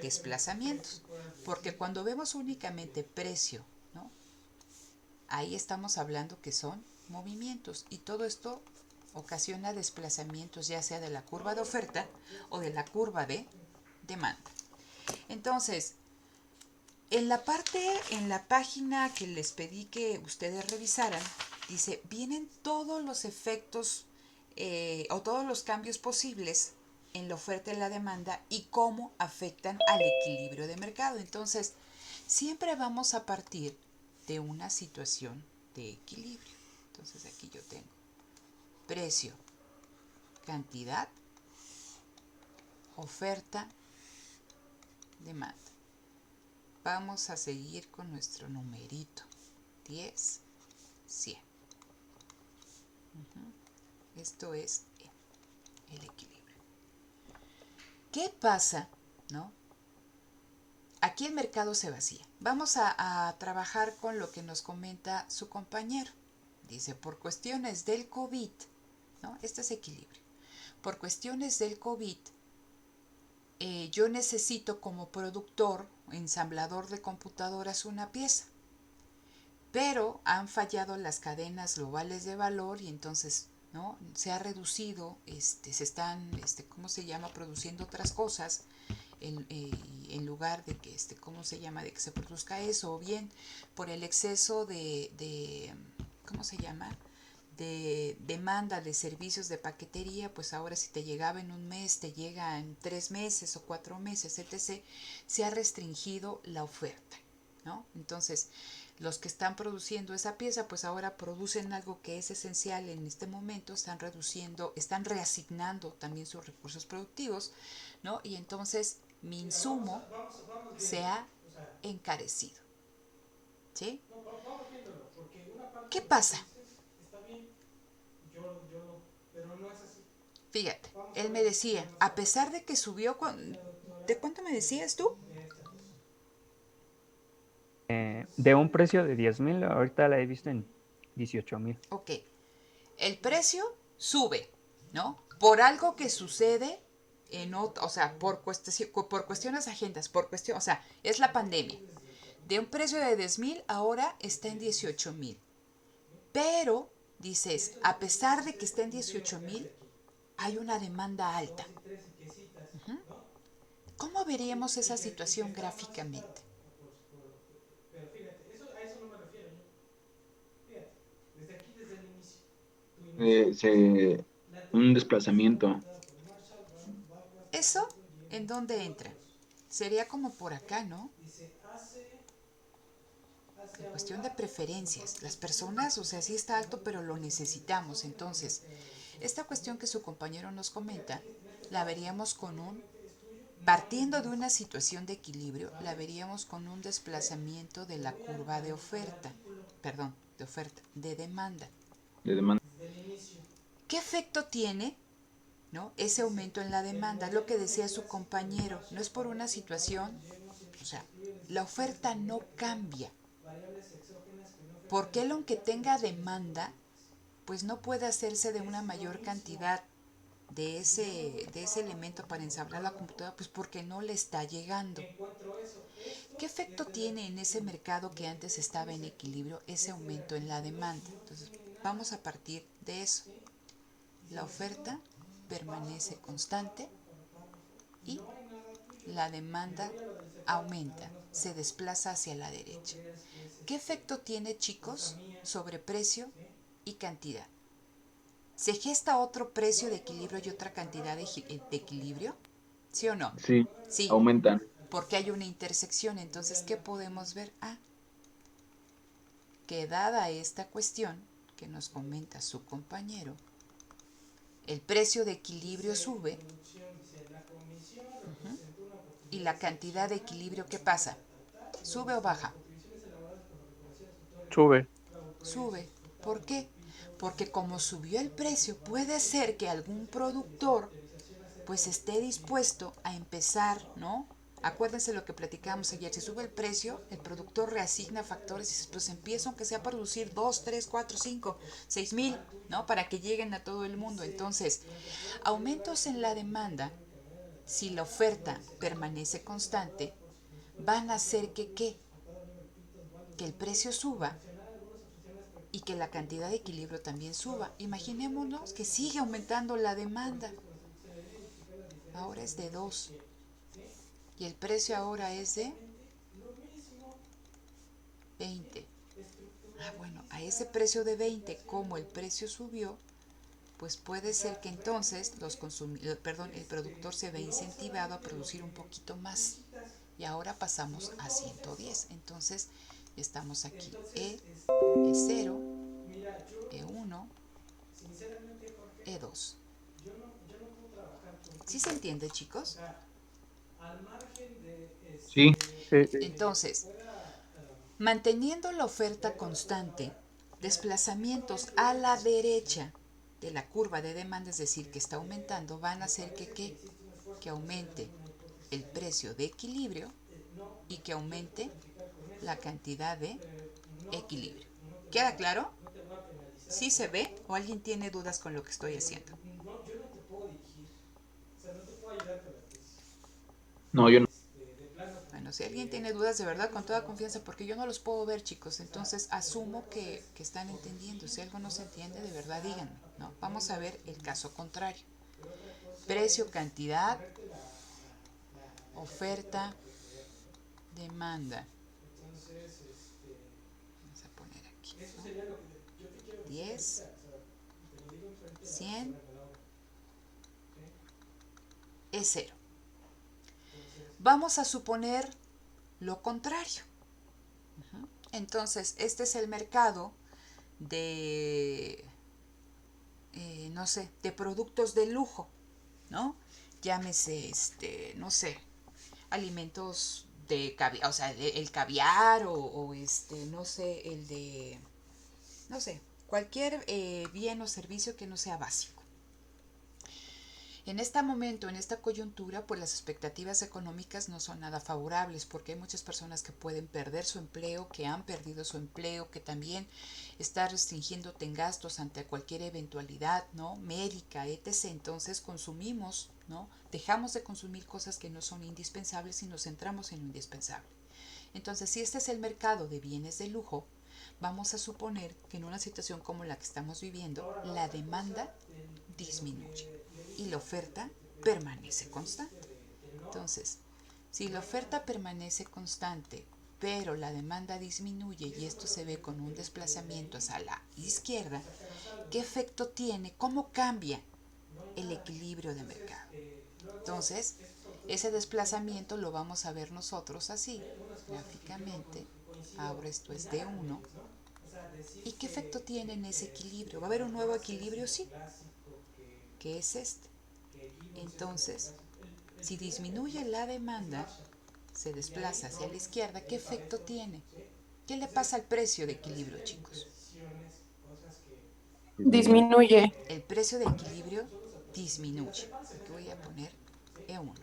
desplazamientos, porque cuando vemos únicamente precio, ¿no?, ahí estamos hablando que son movimientos y todo esto ocasiona desplazamientos ya sea de la curva de oferta o de la curva de demanda. Entonces, en la página que les pedí que ustedes revisaran, dice, vienen todos los efectos o todos los cambios posibles en la oferta y la demanda y cómo afectan al equilibrio de mercado. Entonces, siempre vamos a partir de una situación de equilibrio. Entonces, aquí yo tengo precio, cantidad, oferta, demanda. Vamos a seguir con nuestro numerito, 10, 100. Esto es el equilibrio. ¿Qué pasa, no? Aquí el mercado se vacía. Vamos a trabajar con lo que nos comenta su compañero. Dice, por cuestiones del COVID, ¿no? Este es equilibrio. Por cuestiones del COVID, yo necesito como productor, ensamblador de computadoras, una pieza. Pero han fallado las cadenas globales de valor y entonces, ¿no?, se ha reducido, se están, ¿cómo se llama?, produciendo otras cosas en lugar de que, ¿cómo se llama?, de que se produzca eso, o bien por el exceso de ¿cómo se llama?, de demanda de servicios de paquetería, pues ahora si te llegaba en un mes, te llega en 3 meses o 4 meses, etc., se ha restringido la oferta, ¿no? Entonces, los que están produciendo esa pieza, pues ahora producen algo que es esencial en este momento, están reduciendo, están reasignando también sus recursos productivos, ¿no? Y entonces mi insumo se ha encarecido, ¿sí? ¿Qué pasa? Fíjate, él me decía, a pesar de que subió, ¿de cuánto me decías tú? De un precio de 10,000, ahorita la he visto en 18,000. Ok, El precio sube, ¿no? Por algo que sucede o sea, por cuestiones ajenas, o sea, es la pandemia. De un precio de 10,000 ahora está en 18,000. Pero, dices, a pesar de que está en 18,000, hay una demanda alta. Ujú. ¿Cómo veríamos esa situación gráficamente? Se- un desplazamiento. ¿Eso en dónde entra? Sería como por acá, ¿no? En cuestión de preferencias. Las personas, o sea, sí está alto, pero lo necesitamos. Entonces, esta cuestión que su compañero nos comenta, la veríamos partiendo de una situación de equilibrio, la veríamos con un desplazamiento de la curva de oferta, perdón, de demanda. De demanda. ¿Qué efecto tiene, ¿no? Ese aumento en la demanda? Lo que decía su compañero, no es por una situación, o sea, la oferta no cambia. Porque él, aunque tenga demanda, pues no puede hacerse de una mayor cantidad de ese elemento para ensamblar la computadora, pues porque no le está llegando. ¿Qué efecto tiene en ese mercado que antes estaba en equilibrio ese aumento en la demanda? Entonces, vamos a partir de eso. La oferta permanece constante y la demanda aumenta, se desplaza hacia la derecha. ¿Qué efecto tiene, chicos, sobre precio y cantidad? ¿Se gesta otro precio de equilibrio y otra cantidad de equilibrio? ¿Sí o no? Sí, Sí, aumentan. porque hay una intersección. Entonces, ¿qué podemos ver? Que dada esta cuestión que nos comenta su compañero, el precio de equilibrio sube. Uh-huh, y la cantidad de equilibrio, ¿qué pasa? ¿Sube o baja? Sube. Sube. ¿Por qué? Porque como subió el precio, puede ser que algún productor pues esté dispuesto a empezar, ¿no? Acuérdense lo que platicábamos ayer, si sube el precio, el productor reasigna factores y dice, pues empiezo aunque sea a producir 2, 3, 4, 5, 6,000, ¿no? Para que lleguen a todo el mundo. Entonces, aumentos en la demanda, si la oferta permanece constante, van a hacer que el precio suba y que la cantidad de equilibrio también suba. Imaginémonos que sigue aumentando la demanda. Ahora es de 2 y el precio ahora es de 20. Bueno, a ese precio de 20, como el precio subió, pues puede ser que entonces el productor se ve incentivado a producir un poquito más. Y ahora pasamos a 110. Entonces, estamos aquí. E0, E1, E2. ¿Sí se entiende, chicos? Sí, Sí. Entonces, manteniendo la oferta constante, desplazamientos a la derecha de la curva de demanda, es decir, que está aumentando, van a hacer que aumente el precio de equilibrio y que aumente la cantidad de equilibrio. ¿Queda claro? ¿Sí se ve o alguien tiene dudas con lo que estoy haciendo? no, yo no. Bueno, si alguien tiene dudas, de verdad, con toda confianza, porque yo no los puedo ver, chicos, entonces asumo que están entendiendo. Si algo no se entiende, de verdad díganme, ¿no? Vamos a ver el caso contrario. Precio, cantidad, oferta, demanda. Vamos a poner aquí, ¿no? 10, 100, es 0. Vamos a suponer lo contrario. Entonces, este es el mercado de, no sé, de productos de lujo, ¿no? Llámese, no sé, alimentos de caviar, o sea, el caviar o no sé, el de, no sé, cualquier bien o servicio que no sea básico. En este momento, en esta coyuntura, pues las expectativas económicas no son nada favorables porque hay muchas personas que pueden perder su empleo, que han perdido su empleo, que también está restringiéndote en gastos ante cualquier eventualidad, ¿no? Médica, etc. Entonces consumimos, ¿no? Dejamos de consumir cosas que no son indispensables y nos centramos en lo indispensable. Entonces, si este es el mercado de bienes de lujo, vamos a suponer que en una situación como la que estamos viviendo, la demanda disminuye y la oferta permanece constante. Entonces, si la oferta permanece constante, pero la demanda disminuye y esto se ve con un desplazamiento hacia la izquierda, ¿qué efecto tiene? ¿Cómo cambia el equilibrio de mercado? Entonces, ese desplazamiento lo vamos a ver nosotros así, gráficamente. Ahora esto es D1. ¿Y qué efecto tiene en ese equilibrio? ¿Va a haber un nuevo equilibrio? Sí, que es este. Entonces, si disminuye la demanda, se desplaza hacia la izquierda, ¿qué efecto tiene? ¿Qué le pasa al precio de equilibrio, chicos? Disminuye. El precio de equilibrio disminuye. Aquí voy a poner E1.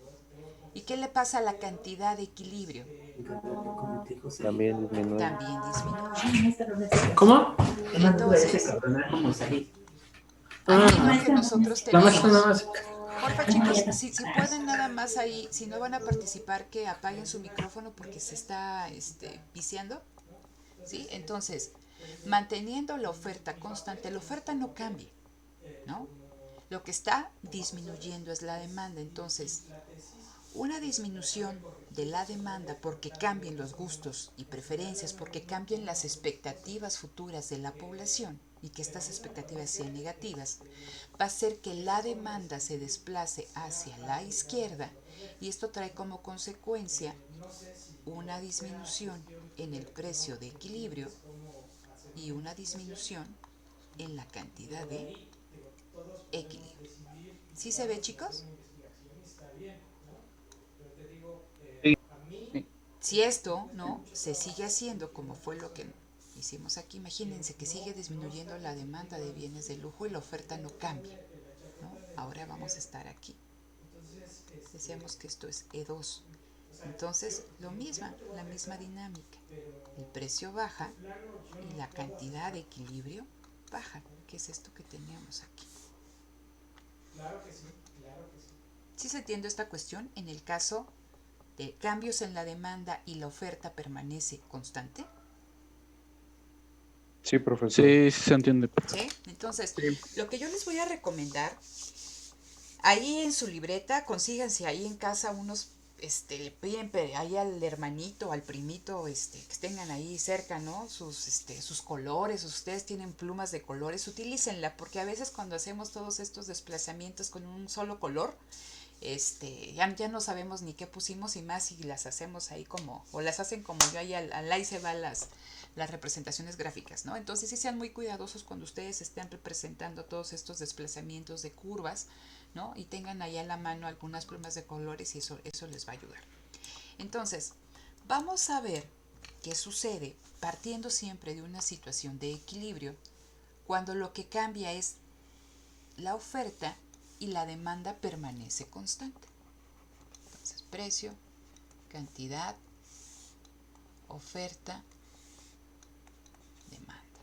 ¿Y qué le pasa a la cantidad de equilibrio? También disminuye. También disminuye. ¿Cómo? Entonces, aquí lo que nosotros Nada más, nada tenemos... más. Porfa, chicos, si pueden nada más ahí, si no van a participar, que apaguen su micrófono porque se está viciando. ¿Sí? Entonces, manteniendo la oferta constante, la oferta no cambia, ¿no? Lo que está disminuyendo es la demanda. Entonces, una disminución de la demanda porque cambien los gustos y preferencias, porque cambien las expectativas futuras de la población y que estas expectativas sean negativas, va a hacer que la demanda se desplace hacia la izquierda y esto trae como consecuencia una disminución en el precio de equilibrio y una disminución en la cantidad de equilibrio. ¿Sí se ve, chicos? Si esto no se sigue haciendo como fue lo que hicimos aquí, imagínense que sigue disminuyendo la demanda de bienes de lujo y la oferta no cambia, ¿no? Ahora vamos a estar aquí. Decíamos que esto es E2. Entonces, la misma dinámica. El precio baja y la cantidad de equilibrio baja. ¿Qué es esto que tenemos aquí? ¿Sí se entiende esta cuestión? En el caso de cambios en la demanda y la oferta permanece constante. Sí, profesor. Sí, sí se entiende. ¿Sí? Entonces, lo que yo les voy a recomendar, ahí en su libreta, consíganse ahí en casa unos, le piden ahí al hermanito, al primito, que tengan ahí cerca, ¿no? Sus colores, ustedes tienen plumas de colores, utilícenla, porque a veces cuando hacemos todos estos desplazamientos con un solo color, ya no sabemos ni qué pusimos y más si las hacemos ahí como, o las hacen como yo ahí ahí se van las representaciones gráficas, ¿no? Entonces sí sean muy cuidadosos cuando ustedes estén representando todos estos desplazamientos de curvas, ¿no? Y tengan ahí a la mano algunas plumas de colores y eso les va a ayudar. Entonces, vamos a ver qué sucede partiendo siempre de una situación de equilibrio cuando lo que cambia es la oferta y la demanda permanece constante. Entonces, precio, cantidad, oferta, demanda.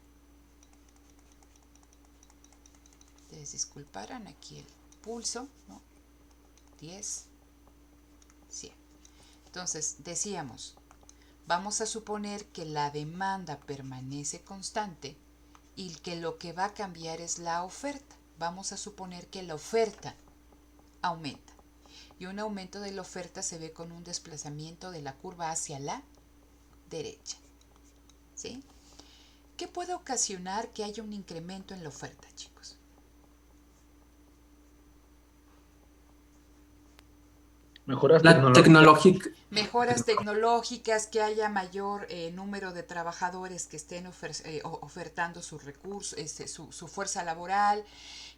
Ustedes disculparán aquí el pulso, ¿no? 10, 100. Entonces, decíamos, vamos a suponer que la demanda permanece constante y que lo que va a cambiar es la oferta. Vamos a suponer que la oferta aumenta. Y un aumento de la oferta se ve con un desplazamiento de la curva hacia la derecha. ¿Sí? ¿Qué puede ocasionar que haya un incremento en la oferta, chicos? Mejoras Mejoras tecnológicas, que haya mayor número de trabajadores que estén ofertando sus recursos, su fuerza laboral,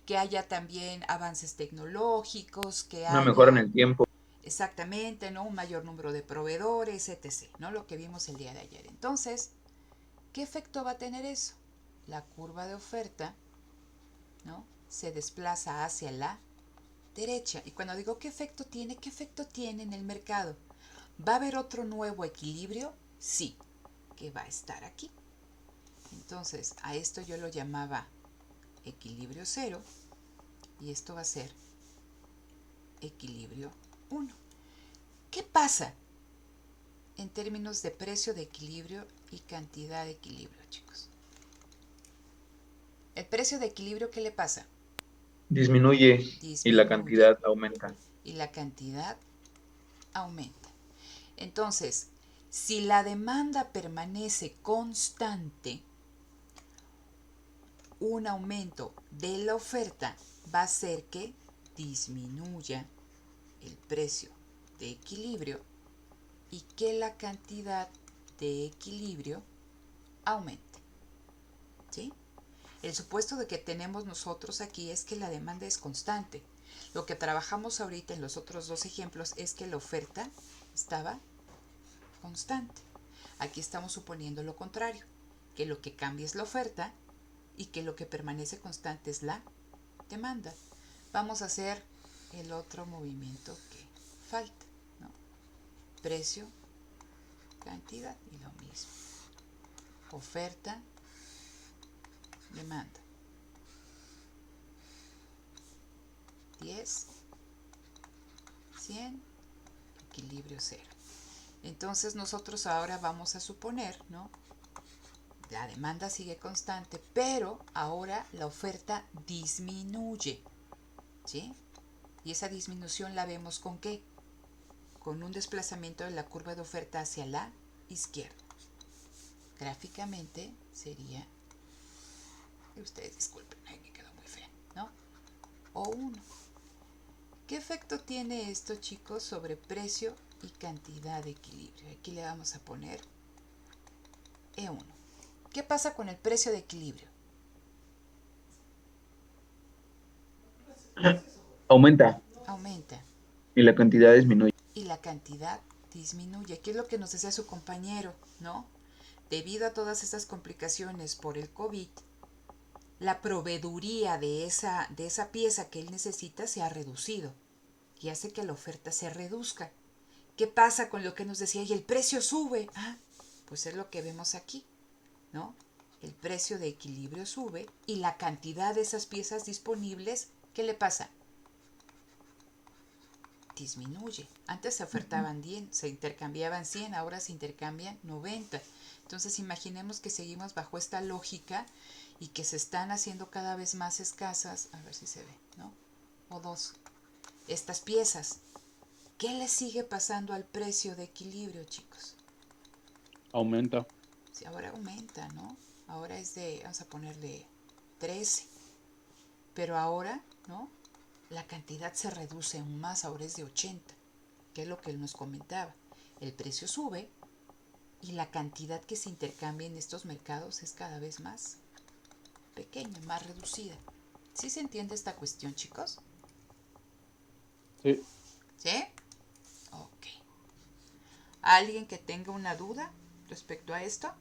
que haya también avances tecnológicos, que una haya... mejora en el tiempo. Exactamente, ¿no? Un mayor número de proveedores, etc., ¿no? Lo que vimos el día de ayer. Entonces, ¿qué efecto va a tener eso? La curva de oferta, ¿no? Se desplaza hacia la derecha. Y cuando digo qué efecto tiene en el mercado. ¿Va a haber otro nuevo equilibrio? Sí, que va a estar aquí. Entonces, a esto yo lo llamaba equilibrio 0 y esto va a ser equilibrio 1. ¿Qué pasa en términos de precio de equilibrio y cantidad de equilibrio, chicos? El precio de equilibrio, ¿qué le pasa? Disminuye y la Disminuye cantidad aumenta. y la cantidad aumenta. Entonces, si la demanda permanece constante, un aumento de la oferta va a hacer que disminuya el precio de equilibrio y que la cantidad de equilibrio aumente. ¿Sí? El supuesto de que tenemos nosotros aquí es que la demanda es constante. Lo que trabajamos ahorita en los otros dos ejemplos es que la oferta estaba constante. Aquí estamos suponiendo lo contrario, que lo que cambia es la oferta y que lo que permanece constante es la demanda. Vamos a hacer el otro movimiento que falta, ¿no? Precio, cantidad y lo mismo. Oferta, demanda. 10, 100, equilibrio 0. Entonces nosotros ahora vamos a suponer, ¿no? La demanda sigue constante, pero ahora la oferta disminuye, ¿sí? Y esa disminución la vemos ¿con qué? Con un desplazamiento de la curva de oferta hacia la izquierda. Gráficamente sería, ustedes disculpen, me quedó muy feo, ¿no? O1. ¿Qué efecto tiene esto, chicos, sobre precio y cantidad de equilibrio? Aquí le vamos a poner E1. ¿Qué pasa con el precio de equilibrio? Aumenta Aumenta y la cantidad disminuye. y la cantidad disminuye. ¿Qué es lo que nos decía su compañero, no? Debido a todas estas complicaciones por el COVID, la proveeduría de esa pieza que él necesita se ha reducido y hace que la oferta se reduzca. ¿Qué pasa con lo que nos decía? Y el precio sube. Pues es lo que vemos aquí, ¿no? El precio de equilibrio sube y la cantidad de esas piezas disponibles, ¿qué le pasa? Disminuye. Antes se ofertaban 10, se intercambiaban 100, ahora se intercambian 90. Entonces imaginemos que seguimos bajo esta lógica y que se están haciendo cada vez más escasas, a ver si se ve, ¿no? O dos, estas piezas. ¿Qué le sigue pasando al precio de equilibrio, chicos? Aumenta. Sí, ahora aumenta, ¿no? Ahora es de, vamos a ponerle 13. Pero ahora, ¿no? La cantidad se reduce aún más, ahora es de 80, que es lo que él nos comentaba. El precio sube y la cantidad que se intercambia en estos mercados es cada vez más pequeña, más reducida. ¿Sí se entiende esta cuestión, chicos? Sí. ¿Sí? Ok. ¿Alguien que tenga una duda respecto a esto?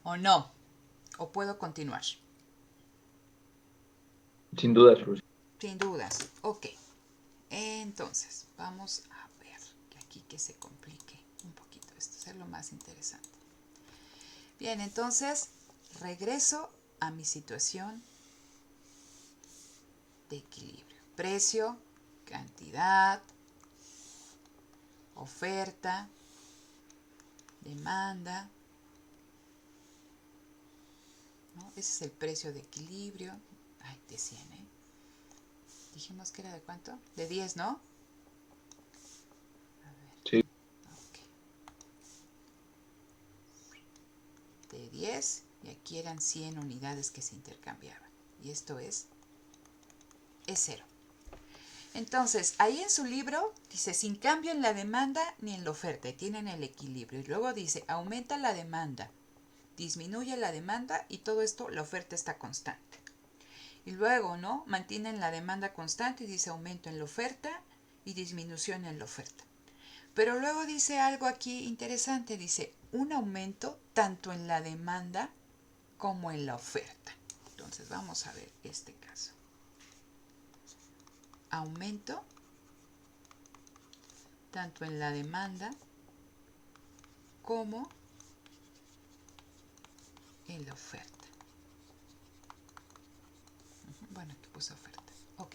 ¿O no? ¿O puedo continuar? Sin dudas, Ruth. Sin dudas. Ok. Entonces, vamos a ver que aquí que se complique un poquito esto, hacerlo más interesante. Bien, entonces regreso a mi situación de equilibrio. Precio, cantidad, oferta, demanda, ¿no? Ese es el precio de equilibrio. Ay, de 100, ¿eh? Dijimos que era de cuánto? De 10, ¿no? A ver. Sí. Ok. De 10 y aquí eran 100 unidades que se intercambiaban. Y esto es 0. Entonces, ahí en su libro dice, sin cambio en la demanda ni en la oferta, y tienen el equilibrio. Y luego dice, aumenta la demanda, disminuye la demanda y todo esto, la oferta está constante. Y luego, ¿no? Mantienen la demanda constante y dice aumento en la oferta y disminución en la oferta. Pero luego dice algo aquí interesante, dice un aumento tanto en la demanda como en la oferta. Entonces vamos a ver este caso. aumento tanto en la demanda como en la oferta. Bueno, aquí puse oferta. Ok.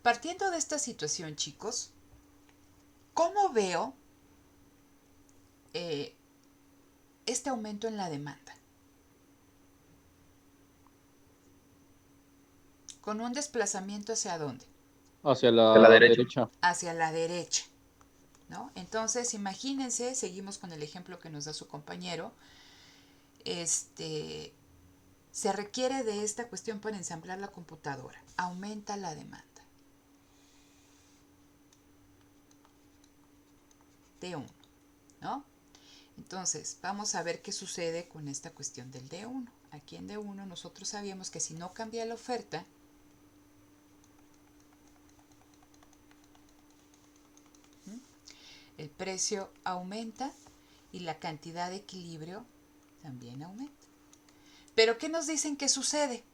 Partiendo de esta situación, chicos, ¿cómo veo este aumento en la demanda? ¿Con un desplazamiento hacia dónde? Hacia la la derecha. derecha. Hacia la derecha, ¿no? Entonces, imagínense, seguimos con el ejemplo que nos da su compañero. Se requiere de esta cuestión para ensamblar la computadora. Aumenta la demanda. D1, ¿no? Entonces, vamos a ver qué sucede con esta cuestión del D1. Aquí en D1 nosotros sabíamos que si no cambia la oferta, el precio aumenta y la cantidad de equilibrio también aumenta. Pero ¿qué nos dicen que sucede?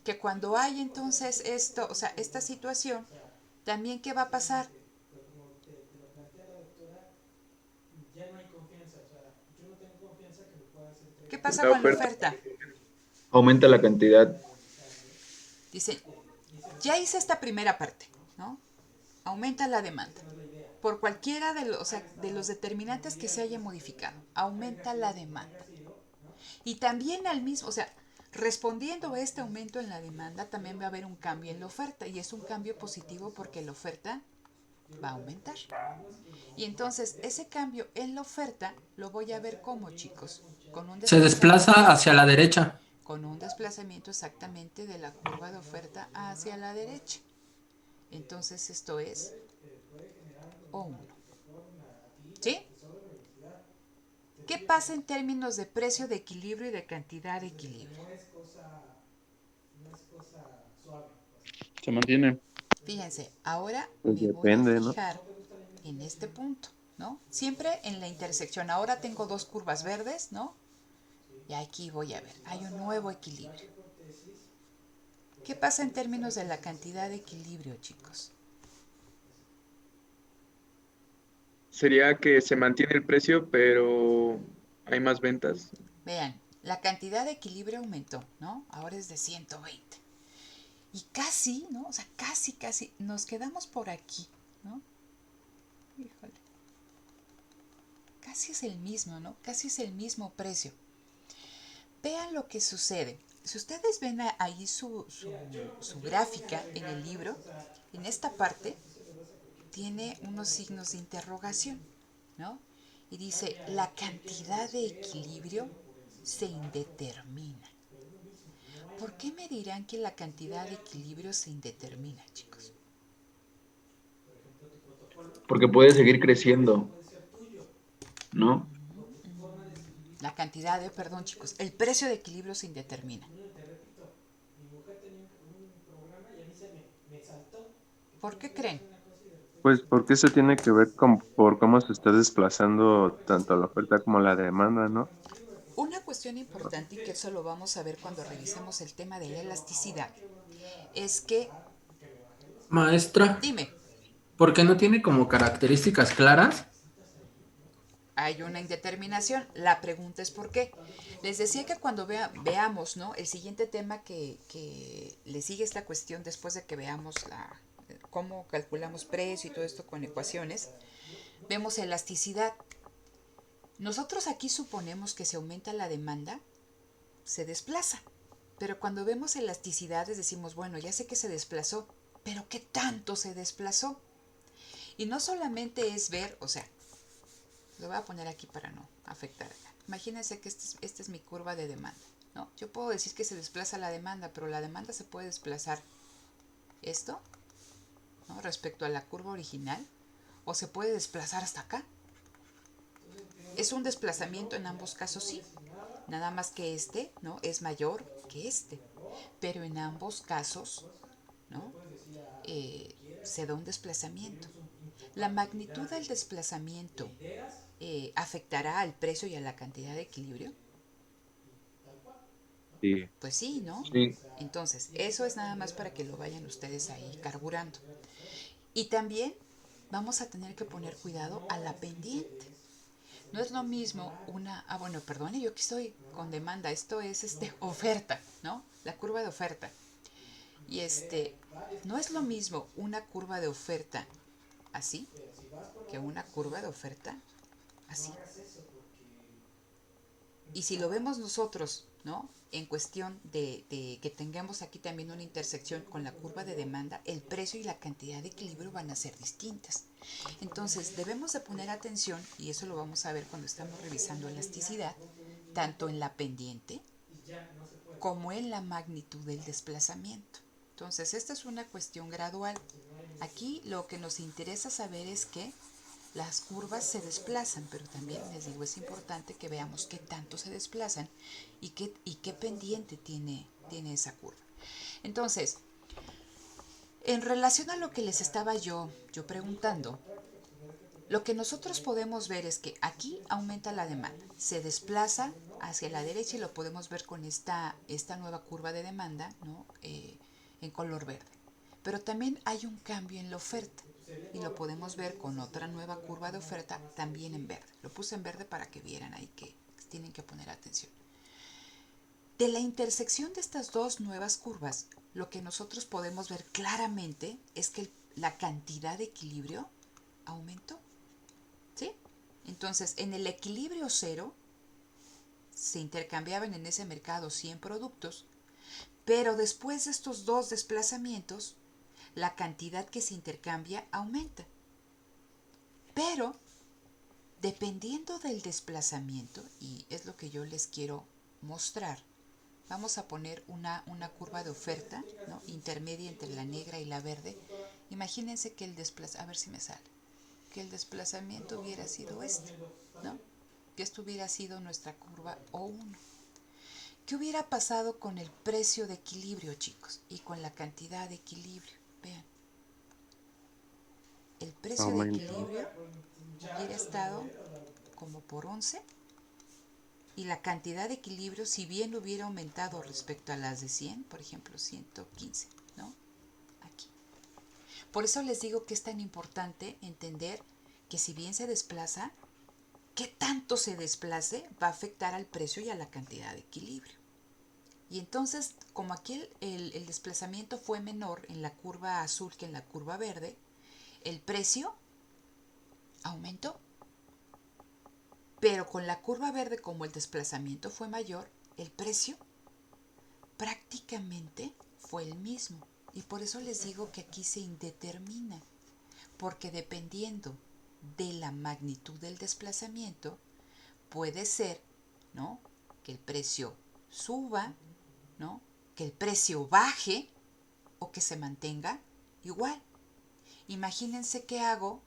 Que cuando hay entonces esto, o sea, esta situación, también ¿qué va a pasar? ¿Qué pasa La con la oferta oferta? aumenta la cantidad. Dice, ya hice esta primera parte, ¿no? Aumenta la demanda. Por cualquiera de los, o sea, de los determinantes que se haya modificado, aumenta la demanda. Y también al mismo, o sea, respondiendo a este aumento en la demanda, también va a haber un cambio en la oferta. Y es un cambio positivo porque la oferta va a aumentar. Y entonces ese cambio en la oferta lo voy a ver como, chicos, con un Se desplaza hacia la derecha. con un desplazamiento exactamente de la curva de oferta hacia la derecha. Entonces esto es O1. ¿Sí? ¿Qué pasa en términos de precio de equilibrio y de cantidad de equilibrio? Se mantiene. Fíjense, ahora Pues me voy a depende, ¿no? fijar en este punto, ¿no? Siempre en la intersección. Ahora tengo dos curvas verdes, ¿no? Y aquí voy a ver, hay un nuevo equilibrio. ¿Qué pasa en términos de la cantidad de equilibrio, chicos? Sería que se mantiene el precio, pero hay más ventas. Vean, la cantidad de equilibrio aumentó, ¿no? Ahora es de 120. Y casi, ¿no? O sea, casi, nos quedamos por aquí, ¿no? Híjole. Casi es el mismo, ¿no? Casi es el mismo precio. Vean lo que sucede. Si ustedes ven ahí su gráfica en el libro, en esta parte tiene unos signos de interrogación, ¿no? Y dice, la cantidad de equilibrio se indetermina. ¿Por qué me dirán que la cantidad de equilibrio se indetermina, chicos? Porque puede seguir creciendo, ¿no? La cantidad de, perdón, chicos, el precio de equilibrio se indetermina. ¿Por qué creen? Pues porque eso tiene que ver con por cómo se está desplazando tanto la oferta como la demanda, ¿no? Una cuestión importante, y que eso lo vamos a ver cuando revisemos el tema de la elasticidad, es que, Maestra, dime, ¿por qué no tiene como características claras? hay una indeterminación. La pregunta es por qué. Les decía que cuando veamos, ¿no? El siguiente tema que le sigue esta cuestión después de que veamos cómo calculamos precio y todo esto con ecuaciones, vemos elasticidad. Nosotros aquí suponemos que si aumenta la demanda, se desplaza. Pero cuando vemos elasticidades decimos, bueno, ya sé que se desplazó, pero ¿qué tanto se desplazó? Y no solamente es ver, o sea, lo voy a poner aquí para no afectar. Imagínense que esta es mi curva de demanda, ¿no? Yo puedo decir que se desplaza la demanda, pero la demanda se puede desplazar esto, ¿no? Respecto a la curva original, o se puede desplazar hasta acá. Es un desplazamiento en ambos casos, sí. Nada más que este, ¿no? Es mayor que este. Pero en ambos casos, ¿no? Se da un desplazamiento. La magnitud del desplazamiento afectará al precio y a la cantidad de equilibrio. Sí. Pues sí, ¿no? Sí. Entonces, eso es nada más para que lo vayan ustedes ahí carburando. Y también vamos a tener que poner cuidado a la pendiente. No es lo mismo bueno, perdone, yo aquí estoy con demanda, esto es oferta, ¿no? La curva de oferta. Y no es lo mismo una curva de oferta así que una curva de oferta así. Y si lo vemos nosotros, ¿no? En cuestión de que tengamos aquí también una intersección con la curva de demanda, el precio y la cantidad de equilibrio van a ser distintas. Entonces debemos de poner atención, y eso lo vamos a ver cuando estamos revisando elasticidad, tanto en la pendiente como en la magnitud del desplazamiento. Entonces esta es una cuestión gradual. Aquí lo que nos interesa saber es que las curvas se desplazan, pero también les digo, es importante que veamos qué tanto se desplazan y qué pendiente tiene esa curva. Entonces, en relación a lo que les estaba yo preguntando, lo que nosotros podemos ver es que aquí aumenta la demanda, se desplaza hacia la derecha y lo podemos ver con esta nueva curva de demanda, ¿no? En color verde. Pero también hay un cambio en la oferta y lo podemos ver con otra nueva curva de oferta también en verde. Lo puse en verde para que vieran ahí que tienen que poner atención. De la intersección de estas dos nuevas curvas, lo que nosotros podemos ver claramente es que la cantidad de equilibrio aumentó. ¿Sí? Entonces, en el equilibrio cero se intercambiaban en ese mercado 100 productos, pero después de estos dos desplazamientos, la cantidad que se intercambia aumenta. Pero, dependiendo del desplazamiento, y es lo que yo les quiero mostrar, vamos a poner una curva de oferta, ¿no? Intermedia entre la negra y la verde. Imagínense que a ver si me sale, que el desplazamiento hubiera sido ¿no? Que esto hubiera sido nuestra curva O1. ¿Qué hubiera pasado con el precio de equilibrio, chicos? Y con la cantidad de equilibrio. Vean. El precio de Aumenta. equilibrio hubiera estado como por 11 y la cantidad de equilibrio, si bien hubiera aumentado respecto a las de 100, por ejemplo, 115, ¿no? Aquí. Por eso les digo que es tan importante entender que si bien se desplaza, qué tanto se desplace va a afectar al precio y a la cantidad de equilibrio. Y entonces, como aquí el desplazamiento fue menor en la curva azul que en la curva verde, el precio aumentó. Pero con la curva verde, como el desplazamiento fue mayor, el precio prácticamente fue el mismo. Y por eso les digo que aquí se indetermina, porque dependiendo de la magnitud del desplazamiento, puede ser, ¿no?, que el precio suba, ¿no?, que el precio baje o que se mantenga igual. Imagínense que hago,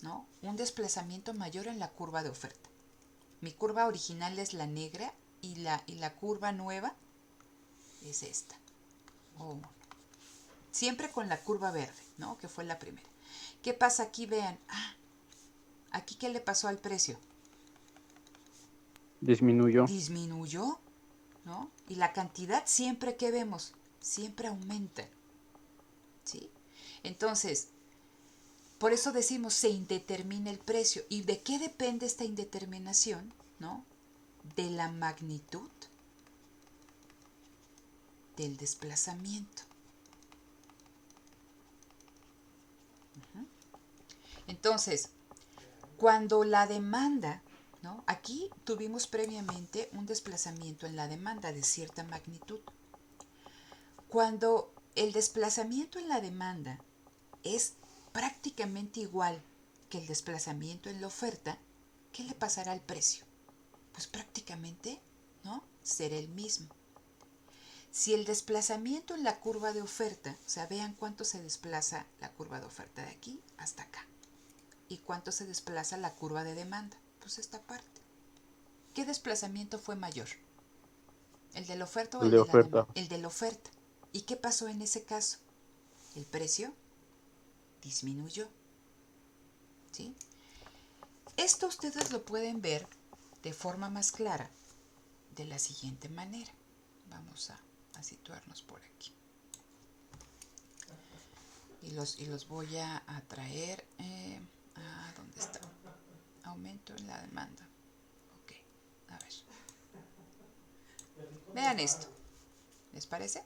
¿no?, un desplazamiento mayor en la curva de oferta. Mi curva original es la negra y la curva nueva es esta. Siempre con la curva verde, ¿no?, que fue la primera. ¿Qué pasa aquí? Vean, aquí ¿qué le pasó al precio? Disminuyó. Disminuyó, ¿no? Y la cantidad siempre que vemos, siempre aumenta, ¿sí? Entonces, por eso decimos se indetermina el precio. ¿Y de qué depende esta indeterminación? ¿No? De la magnitud del desplazamiento. Entonces, cuando la demanda, ¿no?, aquí tuvimos previamente un desplazamiento en la demanda de cierta magnitud. Cuando el desplazamiento en la demanda es prácticamente igual que el desplazamiento en la oferta, ¿qué le pasará al precio? Pues prácticamente, ¿no?, será el mismo. Si el desplazamiento en la curva de oferta, o sea, vean cuánto se desplaza la curva de oferta de aquí hasta acá, y cuánto se desplaza la curva de demanda, pues esta parte. ¿Qué desplazamiento fue mayor? ¿El de la oferta o El el de de la oferta. demanda? El de la oferta. ¿Y qué pasó en ese caso? El precio disminuyó, ¿sí? Esto ustedes lo pueden ver de forma más clara de la siguiente manera. Vamos a situarnos por aquí. Y los voy a traer ¿dónde está? Aumento en la demanda. Ok, a ver. Vean esto. ¿Les parece?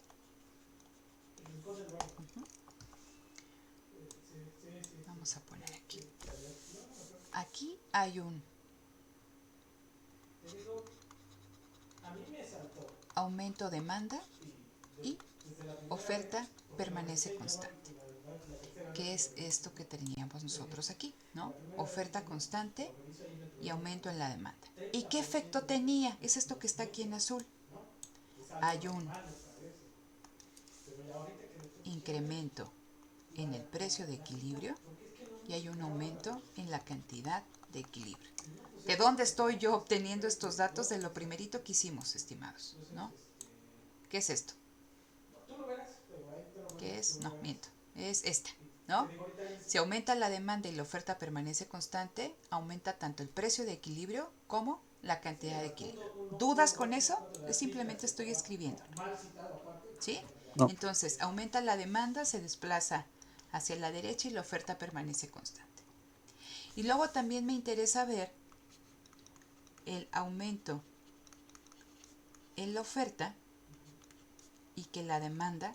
Vamos a poner aquí. Aquí hay un aumento de demanda y oferta permanece constante, que es esto que teníamos nosotros aquí, ¿no? Oferta constante y aumento en la demanda. ¿Y qué efecto tenía? Es esto que está aquí en azul. Hay un incremento en el precio de equilibrio y hay un aumento en la cantidad de equilibrio. ¿De dónde estoy yo obteniendo estos datos? De lo primerito que hicimos, estimados, ¿no? ¿Qué es esto? ¿Qué es? No, miento. Es esta, ¿no? Si aumenta la demanda y la oferta permanece constante, aumenta tanto el precio de equilibrio como la cantidad de equilibrio. ¿Dudas con eso? Simplemente estoy escribiendo, ¿sí? No. Entonces, aumenta la demanda, se desplaza hacia la derecha y la oferta permanece constante. Y luego también me interesa ver el aumento en la oferta y que la demanda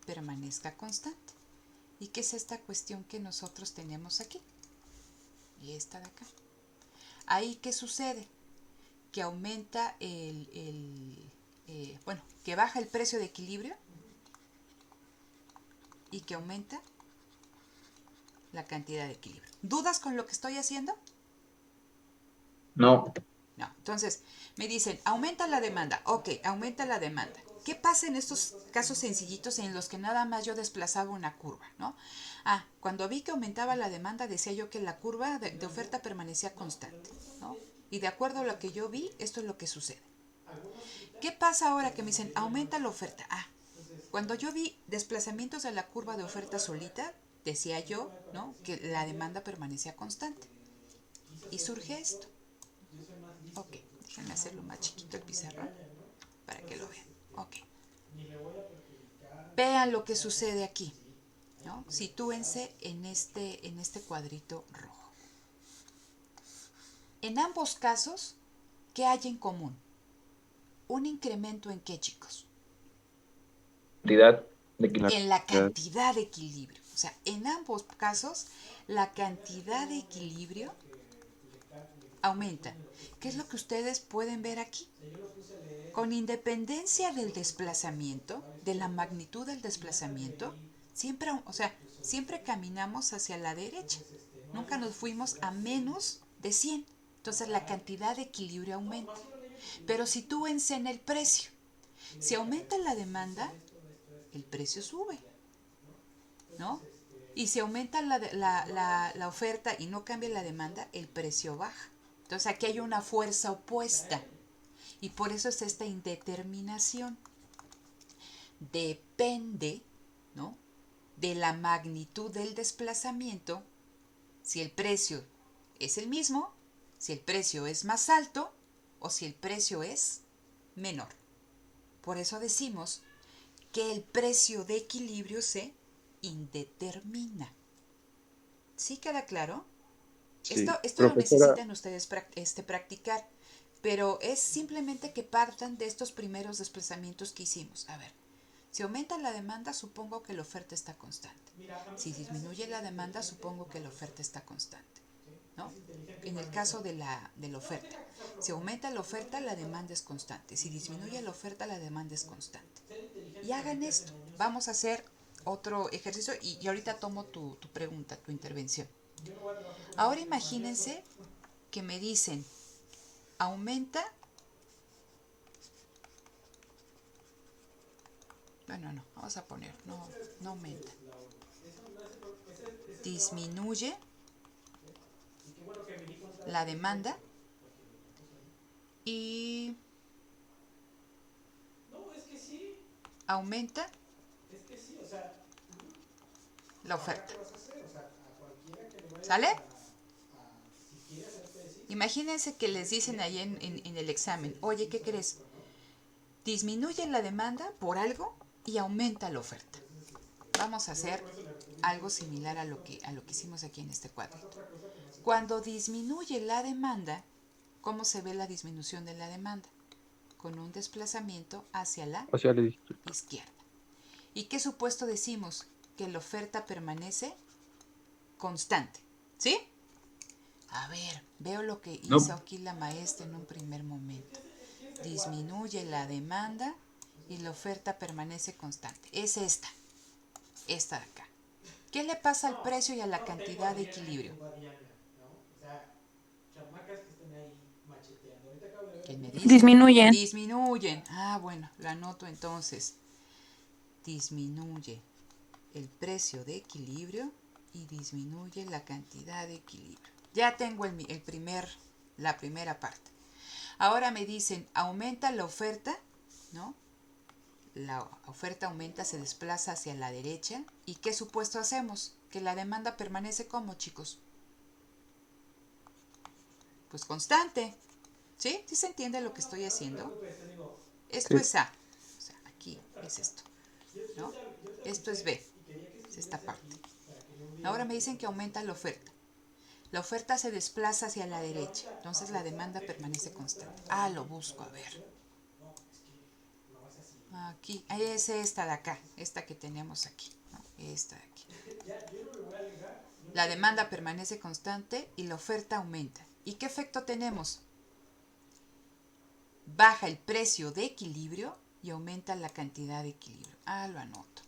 permanezca constante. ¿Y qué es esta cuestión que nosotros tenemos aquí? Y esta de acá. Ahí, ¿qué sucede? Que aumenta que baja el precio de equilibrio y que aumenta la cantidad de equilibrio. ¿Dudas con lo que estoy haciendo? No. No. Entonces, me dicen, aumenta la demanda. Ok, aumenta la demanda. ¿Qué pasa en estos casos sencillitos en los que nada más yo desplazaba una curva, ¿no? Cuando vi que aumentaba la demanda, decía yo que la curva de oferta permanecía constante, ¿no? Y de acuerdo a lo que yo vi, esto es lo que sucede. ¿Qué pasa ahora que me dicen, aumenta la oferta? Cuando yo vi desplazamientos de la curva de oferta solita, decía yo, ¿no?, que la demanda permanecía constante. Y surge esto. Ok, déjenme hacerlo más chiquito el pizarrón para que lo vean. Ok. Vean lo que sucede aquí, ¿no? Sitúense en este cuadrito rojo. En ambos casos, ¿qué hay en común? ¿Un incremento en qué, chicos? Cantidad de equilibrio. En la cantidad de equilibrio. O sea, en ambos casos, la cantidad de equilibrio aumenta. ¿Qué es lo que ustedes pueden ver aquí? Con independencia del desplazamiento, de la magnitud del desplazamiento, siempre caminamos hacia la derecha. Nunca nos fuimos a menos de 100. Entonces la cantidad de equilibrio aumenta. Pero sitúense en el precio. Si aumenta la demanda, el precio sube, ¿no? Y si aumenta la oferta y no cambia la demanda, el precio baja. Entonces aquí hay una fuerza opuesta. Y por eso es esta indeterminación. Depende, ¿no?, de la magnitud del desplazamiento, si el precio es el mismo, si el precio es más alto o si el precio es menor. Por eso decimos que el precio de equilibrio se indetermina. ¿Sí queda claro? Sí, Esto lo profesora, necesitan ustedes practicar, pero es simplemente que partan de estos primeros desplazamientos que hicimos. A ver, si aumenta la demanda, supongo que la oferta está constante. Si disminuye la demanda, supongo que la oferta está constante, ¿no? En el caso de la oferta, si aumenta la oferta, la demanda es constante. Si disminuye la oferta, la demanda es constante. Y hagan esto. Vamos a hacer otro ejercicio y ahorita tomo tu pregunta, tu intervención. Ahora imagínense que me dicen, aumenta, bueno, no, vamos a poner, no aumenta, disminuye la demanda y aumenta la oferta. ¿Sale? Imagínense que les dicen ahí en el examen, oye, ¿qué crees? Disminuye la demanda por algo y aumenta la oferta. Vamos a hacer algo similar a lo que hicimos aquí en este cuadrito. Cuando disminuye la demanda, ¿cómo se ve la disminución de la demanda? Con un desplazamiento hacia la Hacia la izquierda. izquierda. ¿Y qué supuesto decimos? Que la oferta permanece constante, ¿sí? A ver, veo lo que No. hizo aquí la maestra en un primer momento. Disminuye la demanda y la oferta permanece constante. Es esta de acá. ¿Qué le pasa al precio y a la cantidad de equilibrio? ¿Quién me dice? Disminuyen. Disminuyen. Ah, bueno, lo anoto entonces. Disminuye el precio de equilibrio y disminuye la cantidad de equilibrio. Ya tengo la primera parte. Ahora me dicen, aumenta la oferta, ¿no? La oferta aumenta, se desplaza hacia la derecha. ¿Y qué supuesto hacemos? Que la demanda permanece como, chicos. Pues constante. ¿Sí? ¿Sí se entiende lo que estoy haciendo? Esto Sí. es A. O sea, aquí es esto, ¿no? Esto es B. Es esta parte. Ahora me dicen que aumenta la oferta. La oferta se desplaza hacia la derecha. Entonces la demanda permanece constante. Ah, lo busco, a ver. Aquí, es esta de acá, esta que tenemos aquí, ¿no? Esta de aquí. La demanda permanece constante y la oferta aumenta. ¿Y qué efecto tenemos? Baja el precio de equilibrio y aumenta la cantidad de equilibrio. Ah, lo anoto.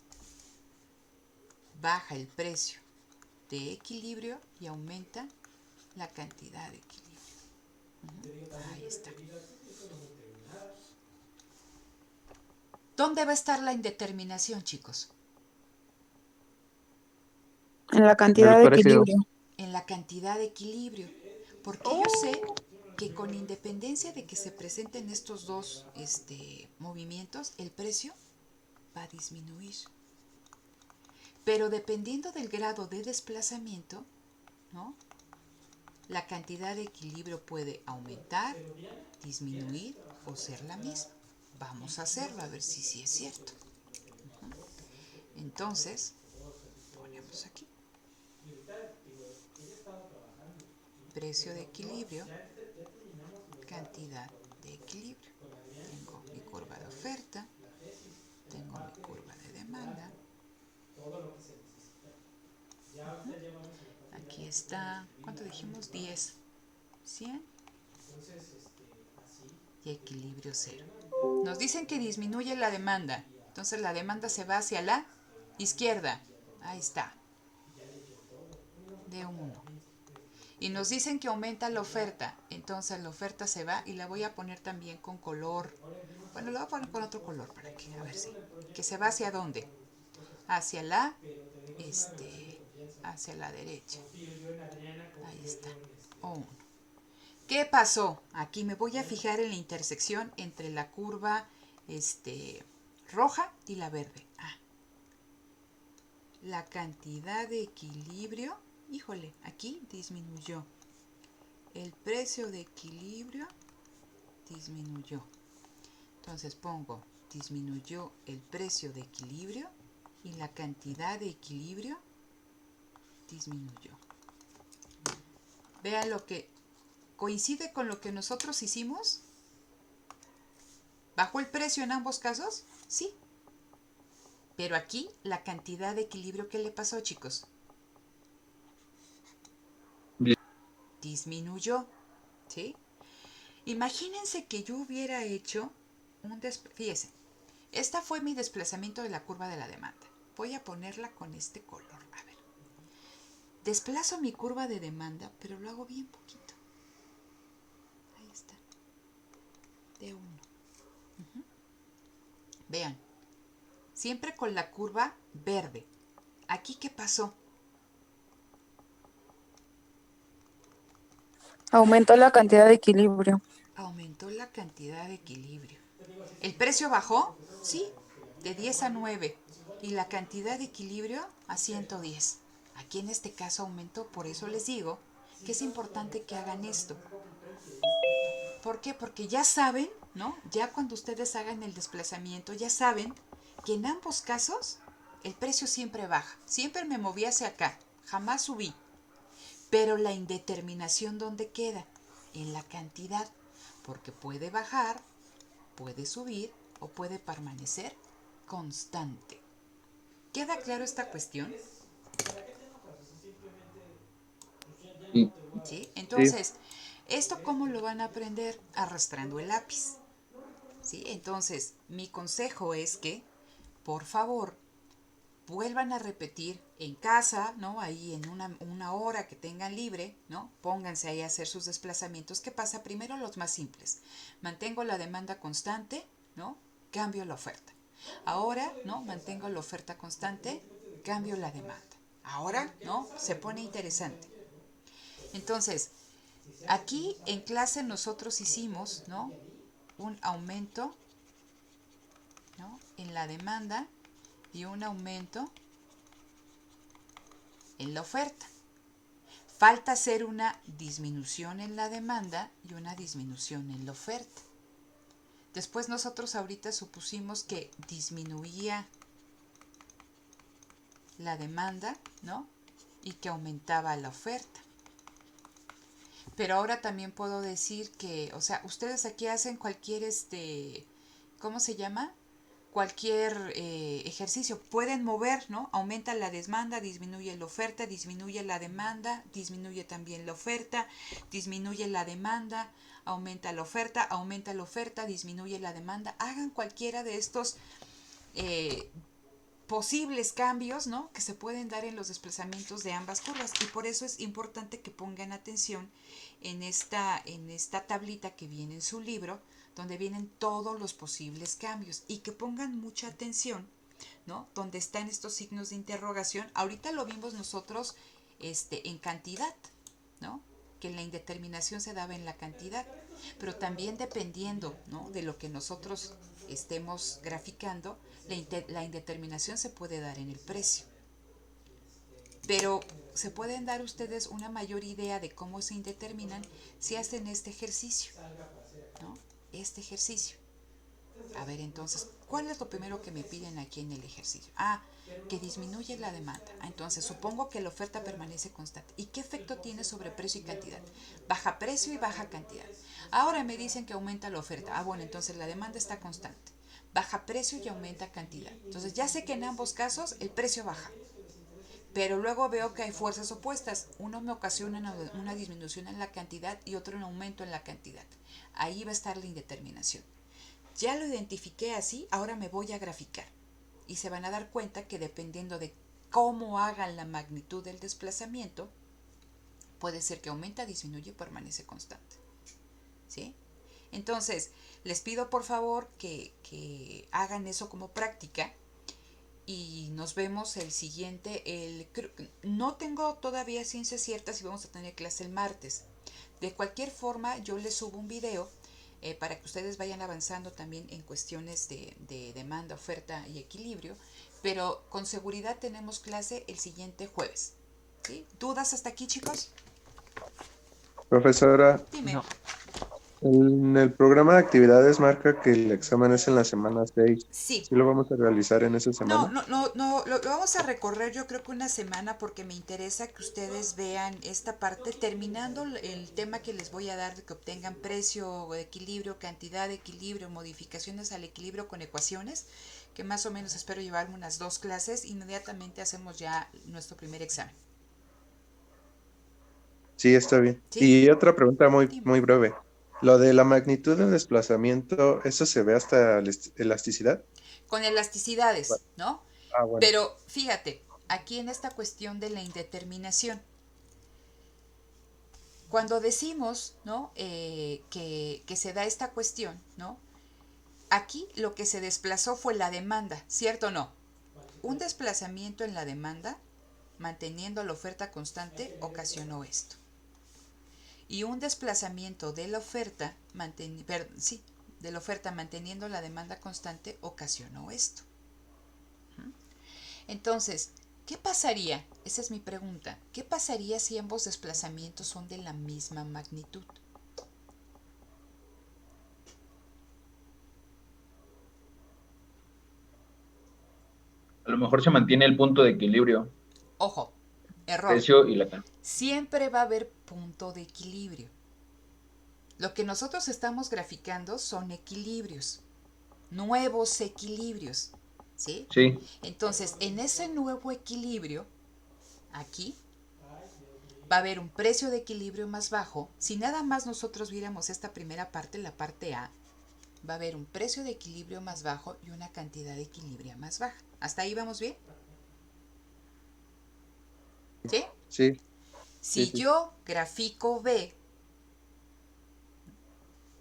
Baja el precio de equilibrio y aumenta la cantidad de equilibrio. Ahí está. ¿Dónde va a estar la indeterminación, chicos? En la cantidad El de precio. equilibrio. En la cantidad de equilibrio. Porque yo sé que con independencia de que se presenten estos dos movimientos, el precio va a disminuir. Pero dependiendo del grado de desplazamiento, ¿no? La cantidad de equilibrio puede aumentar, disminuir o ser la misma. Vamos a hacerlo a ver si es cierto. Entonces, ponemos aquí. Precio de equilibrio, cantidad de equilibrio. Tengo mi curva de oferta, tengo mi curva de demanda. Aquí está, ¿cuánto dijimos? 10, 100 y equilibrio 0. Nos dicen que disminuye la demanda, entonces la demanda se va hacia la izquierda. Ahí está, de 1. Y nos dicen que aumenta la oferta, entonces la oferta se va y la voy a poner también con color. Bueno, la voy a poner con otro color para que, a ver si. Que se va hacia dónde? Hacia la, hacia la derecha. Ahí está. 1. ¿Qué pasó? Aquí me voy a fijar en la intersección entre la curva roja y la verde. Ah. La cantidad de equilibrio, híjole, aquí disminuyó. El precio de equilibrio disminuyó. Entonces pongo, disminuyó el precio de equilibrio y la cantidad de equilibrio disminuyó. Vean lo que coincide con lo que nosotros hicimos. ¿Bajó el precio en ambos casos? Sí. Pero aquí la cantidad de equilibrio, ¿qué le pasó, chicos? Disminuyó, ¿sí? Imagínense que yo hubiera hecho fíjense, esta fue mi desplazamiento de la curva de la demanda. Voy a ponerla con este color, a ver. Desplazo mi curva de demanda, pero lo hago bien poquito. Ahí está. De 1. Vean, siempre con la curva verde. ¿Aquí qué pasó? Aumentó la cantidad de equilibrio. Aumentó la cantidad de equilibrio. ¿El precio bajó? Sí, de 10 a 9. Y la cantidad de equilibrio a 110. Aquí en este caso aumentó, por eso les digo que es importante que hagan esto. ¿Por qué? Porque ya saben, ¿no? Ya cuando ustedes hagan el desplazamiento, ya saben que en ambos casos el precio siempre baja. Siempre me moví hacia acá, jamás subí. Pero la indeterminación, ¿dónde queda? En la cantidad, porque puede bajar, puede subir o puede permanecer constante. ¿Queda claro esta cuestión? Y ¿Sí? Entonces, ¿esto cómo lo van a aprender? Arrastrando el lápiz. ¿Sí? Entonces, mi consejo es que, por favor, vuelvan a repetir en casa, ¿no? Ahí en una hora que tengan libre, ¿no? Pónganse ahí a hacer sus desplazamientos. ¿Qué pasa? Primero los más simples. Mantengo la demanda constante, ¿no? Cambio la oferta. Ahora, ¿no? Mantengo la oferta constante, cambio la demanda. Ahora, ¿no? Se pone interesante. Entonces, aquí en clase nosotros hicimos, ¿no? Un aumento, ¿no? En la demanda y un aumento en la oferta. Falta hacer una disminución en la demanda y una disminución en la oferta. Después nosotros ahorita supusimos que disminuía la demanda, ¿no? Y que aumentaba la oferta. Pero ahora también puedo decir que, o sea, ustedes aquí hacen cualquier, ¿cómo se llama? Cualquier ejercicio. Pueden mover, ¿no? Aumenta la demanda, disminuye la oferta, disminuye la demanda, disminuye también la oferta, disminuye la demanda, aumenta la oferta, disminuye la demanda. Hagan cualquiera de estos posibles cambios, ¿no? Que se pueden dar en los desplazamientos de ambas curvas, y por eso es importante que pongan atención en esta tablita que viene en su libro, donde vienen todos los posibles cambios, y que pongan mucha atención, ¿no? Donde están estos signos de interrogación. Ahorita lo vimos nosotros en cantidad, ¿no? Que la indeterminación se daba en la cantidad, pero también dependiendo, ¿no? De lo que nosotros estemos graficando, la indeterminación se puede dar en el precio. Pero se pueden dar ustedes una mayor idea de cómo se indeterminan si hacen este ejercicio, ¿no? Este ejercicio. A ver, entonces, ¿cuál es lo primero que me piden aquí en el ejercicio? Que disminuye la demanda. Entonces, supongo que la oferta permanece constante. ¿Y qué efecto tiene sobre precio y cantidad? Baja precio y baja cantidad. Ahora me dicen que aumenta la oferta. Bueno, entonces la demanda está constante. Baja precio y aumenta cantidad. Entonces, ya sé que en ambos casos el precio baja. Pero luego veo que hay fuerzas opuestas. Uno me ocasiona una disminución en la cantidad y otro un aumento en la cantidad. Ahí va a estar la indeterminación. Ya lo identifiqué así, ahora me voy a graficar. Y se van a dar cuenta que dependiendo de cómo hagan la magnitud del desplazamiento, puede ser que aumenta, disminuye o permanece constante. ¿Sí? Entonces, les pido por favor que hagan eso como práctica. Y nos vemos el siguiente. No tengo todavía ciencia cierta si vamos a tener clase el martes. De cualquier forma, yo les subo un video para que ustedes vayan avanzando también en cuestiones de demanda, oferta y equilibrio. Pero con seguridad tenemos clase el siguiente jueves. ¿Sí? ¿Dudas hasta aquí, chicos? Profesora, Dime. No. en el programa de actividades marca que el examen es en la semana 6. Sí. ¿Sí lo vamos a realizar en esa semana? No, lo vamos a recorrer yo creo que una semana, porque me interesa que ustedes vean esta parte, terminando el tema que les voy a dar, de que obtengan precio, equilibrio, cantidad, equilibrio, modificaciones al equilibrio con ecuaciones, que más o menos espero llevarme unas 2 clases, inmediatamente hacemos ya nuestro primer examen. Sí, está bien. ¿Sí? Y otra pregunta Dime. muy breve. Lo de la magnitud del desplazamiento, ¿eso se ve hasta elasticidad? Con elasticidades, ¿no? Bueno. Pero fíjate, aquí en esta cuestión de la indeterminación, cuando decimos, ¿no? Que se da esta cuestión, ¿no? Aquí lo que se desplazó fue la demanda, ¿cierto o no? Un desplazamiento en la demanda, manteniendo la oferta constante, ocasionó esto. Y un desplazamiento de la oferta, manteniendo la demanda constante, ocasionó esto. Entonces, ¿qué pasaría? Esa es mi pregunta. ¿Qué pasaría si ambos desplazamientos son de la misma magnitud? lo mejor se mantiene el punto de equilibrio, Ojo, error. precio y la cantidad. Siempre va a haber punto de equilibrio. Lo que nosotros estamos graficando son equilibrios, nuevos equilibrios, ¿sí? Sí, Entonces, en ese nuevo equilibrio, aquí, va a haber un precio de equilibrio más bajo. Si nada más nosotros viéramos esta primera parte, la parte A, va a haber un precio de equilibrio más bajo y una cantidad de equilibrio más baja. ¿Hasta ahí vamos bien? ¿Sí? Sí, Si sí. yo grafico B,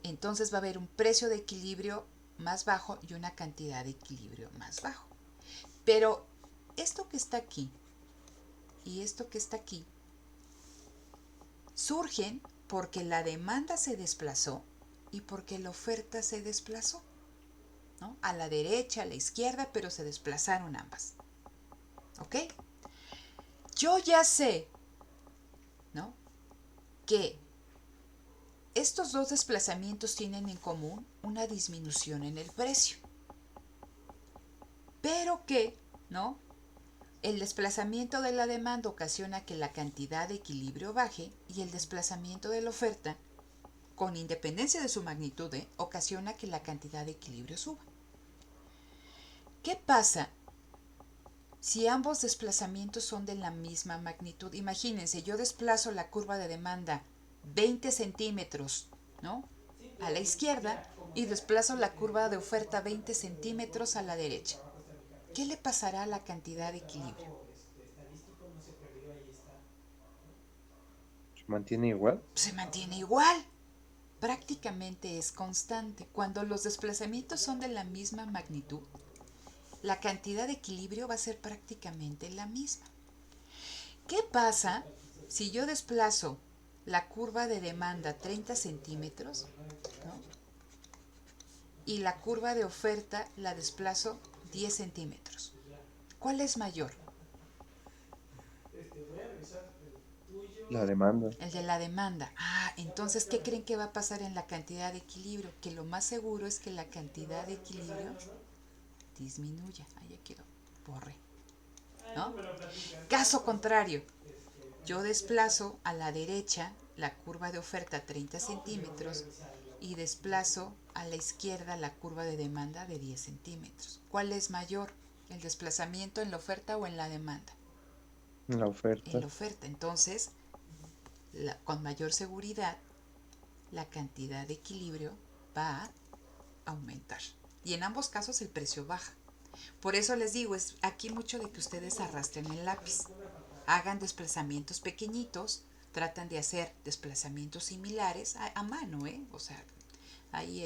entonces va a haber un precio de equilibrio más bajo y una cantidad de equilibrio más bajo. Pero esto que está aquí y esto que está aquí surgen porque la demanda se desplazó y porque la oferta se desplazó, ¿no? A la derecha, a la izquierda, pero se desplazaron ambas. ¿Ok? Yo ya sé, ¿no?, que estos dos desplazamientos tienen en común una disminución en el precio, pero que, ¿no?, el desplazamiento de la demanda ocasiona que la cantidad de equilibrio baje y el desplazamiento de la oferta, con independencia de su magnitud, ocasiona que la cantidad de equilibrio suba. ¿Qué pasa si ambos desplazamientos son de la misma magnitud? Imagínense, yo desplazo la curva de demanda 20 centímetros, ¿no?, a la izquierda y desplazo la curva de oferta 20 centímetros a la derecha. ¿Qué le pasará a la cantidad de equilibrio? ¿Se mantiene igual? Se mantiene igual. Prácticamente es constante. Cuando los desplazamientos son de la misma magnitud, la cantidad de equilibrio va a ser prácticamente la misma. ¿Qué pasa si yo desplazo la curva de demanda 30 centímetros, ¿no?, y la curva de oferta la desplazo 10 centímetros? ¿Cuál es mayor? La demanda. El de la demanda. Entonces, ¿qué creen que va a pasar en la cantidad de equilibrio? Que lo más seguro es que la cantidad de equilibrio disminuya. Ahí ya quedó. Borre. ¿No? Caso contrario, yo desplazo a la derecha la curva de oferta 30 centímetros y desplazo a la izquierda la curva de demanda de 10 centímetros. ¿Cuál es mayor? ¿El desplazamiento en la oferta o en la demanda? La En oferta. la oferta. Entonces, con mayor seguridad, la cantidad de equilibrio va a aumentar. Y en ambos casos el precio baja. Por eso les digo, es aquí mucho de que ustedes arrastren el lápiz. Hagan desplazamientos pequeñitos, tratan de hacer desplazamientos similares a mano, ¿eh? O sea, ahí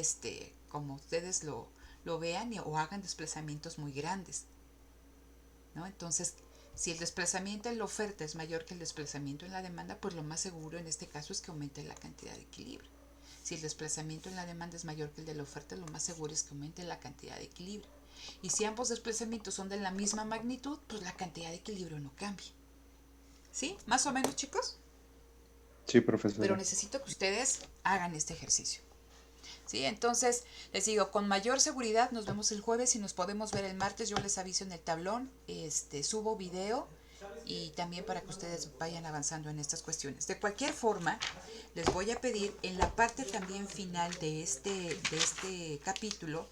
como ustedes lo vean, o hagan desplazamientos muy grandes, ¿no? Entonces, si el desplazamiento en la oferta es mayor que el desplazamiento en la demanda, pues lo más seguro en este caso es que aumente la cantidad de equilibrio. Si el desplazamiento en la demanda es mayor que el de la oferta, lo más seguro es que aumente la cantidad de equilibrio. Y si ambos desplazamientos son de la misma magnitud, pues la cantidad de equilibrio no cambia. ¿Sí? ¿Más o menos, chicos? Sí, Pero profesora. necesito que ustedes hagan este ejercicio. ¿Sí? Entonces, les digo, con mayor seguridad nos vemos el jueves y nos podemos ver el martes. Yo les aviso en el tablón, subo video y también para que ustedes vayan avanzando en estas cuestiones. De cualquier forma, les voy a pedir en la parte también final de este capítulo,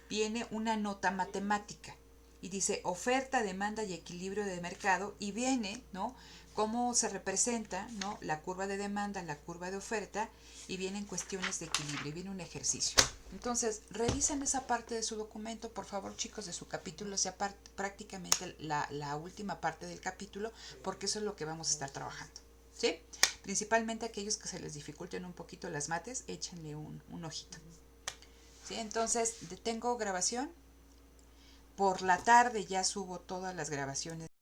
viene una nota matemática y dice oferta, demanda y equilibrio de mercado, y viene, ¿no?, cómo se representa, ¿no?, la curva de demanda, la curva de oferta, y vienen cuestiones de equilibrio, viene un ejercicio. Entonces, revisen esa parte de su documento, por favor, chicos, de su capítulo, sea prácticamente la última parte del capítulo, porque eso es lo que vamos a estar trabajando, ¿sí? Principalmente aquellos que se les dificulten un poquito las mates, échenle un ojito. ¿Sí? Entonces, detengo grabación. Por la tarde ya subo todas las grabaciones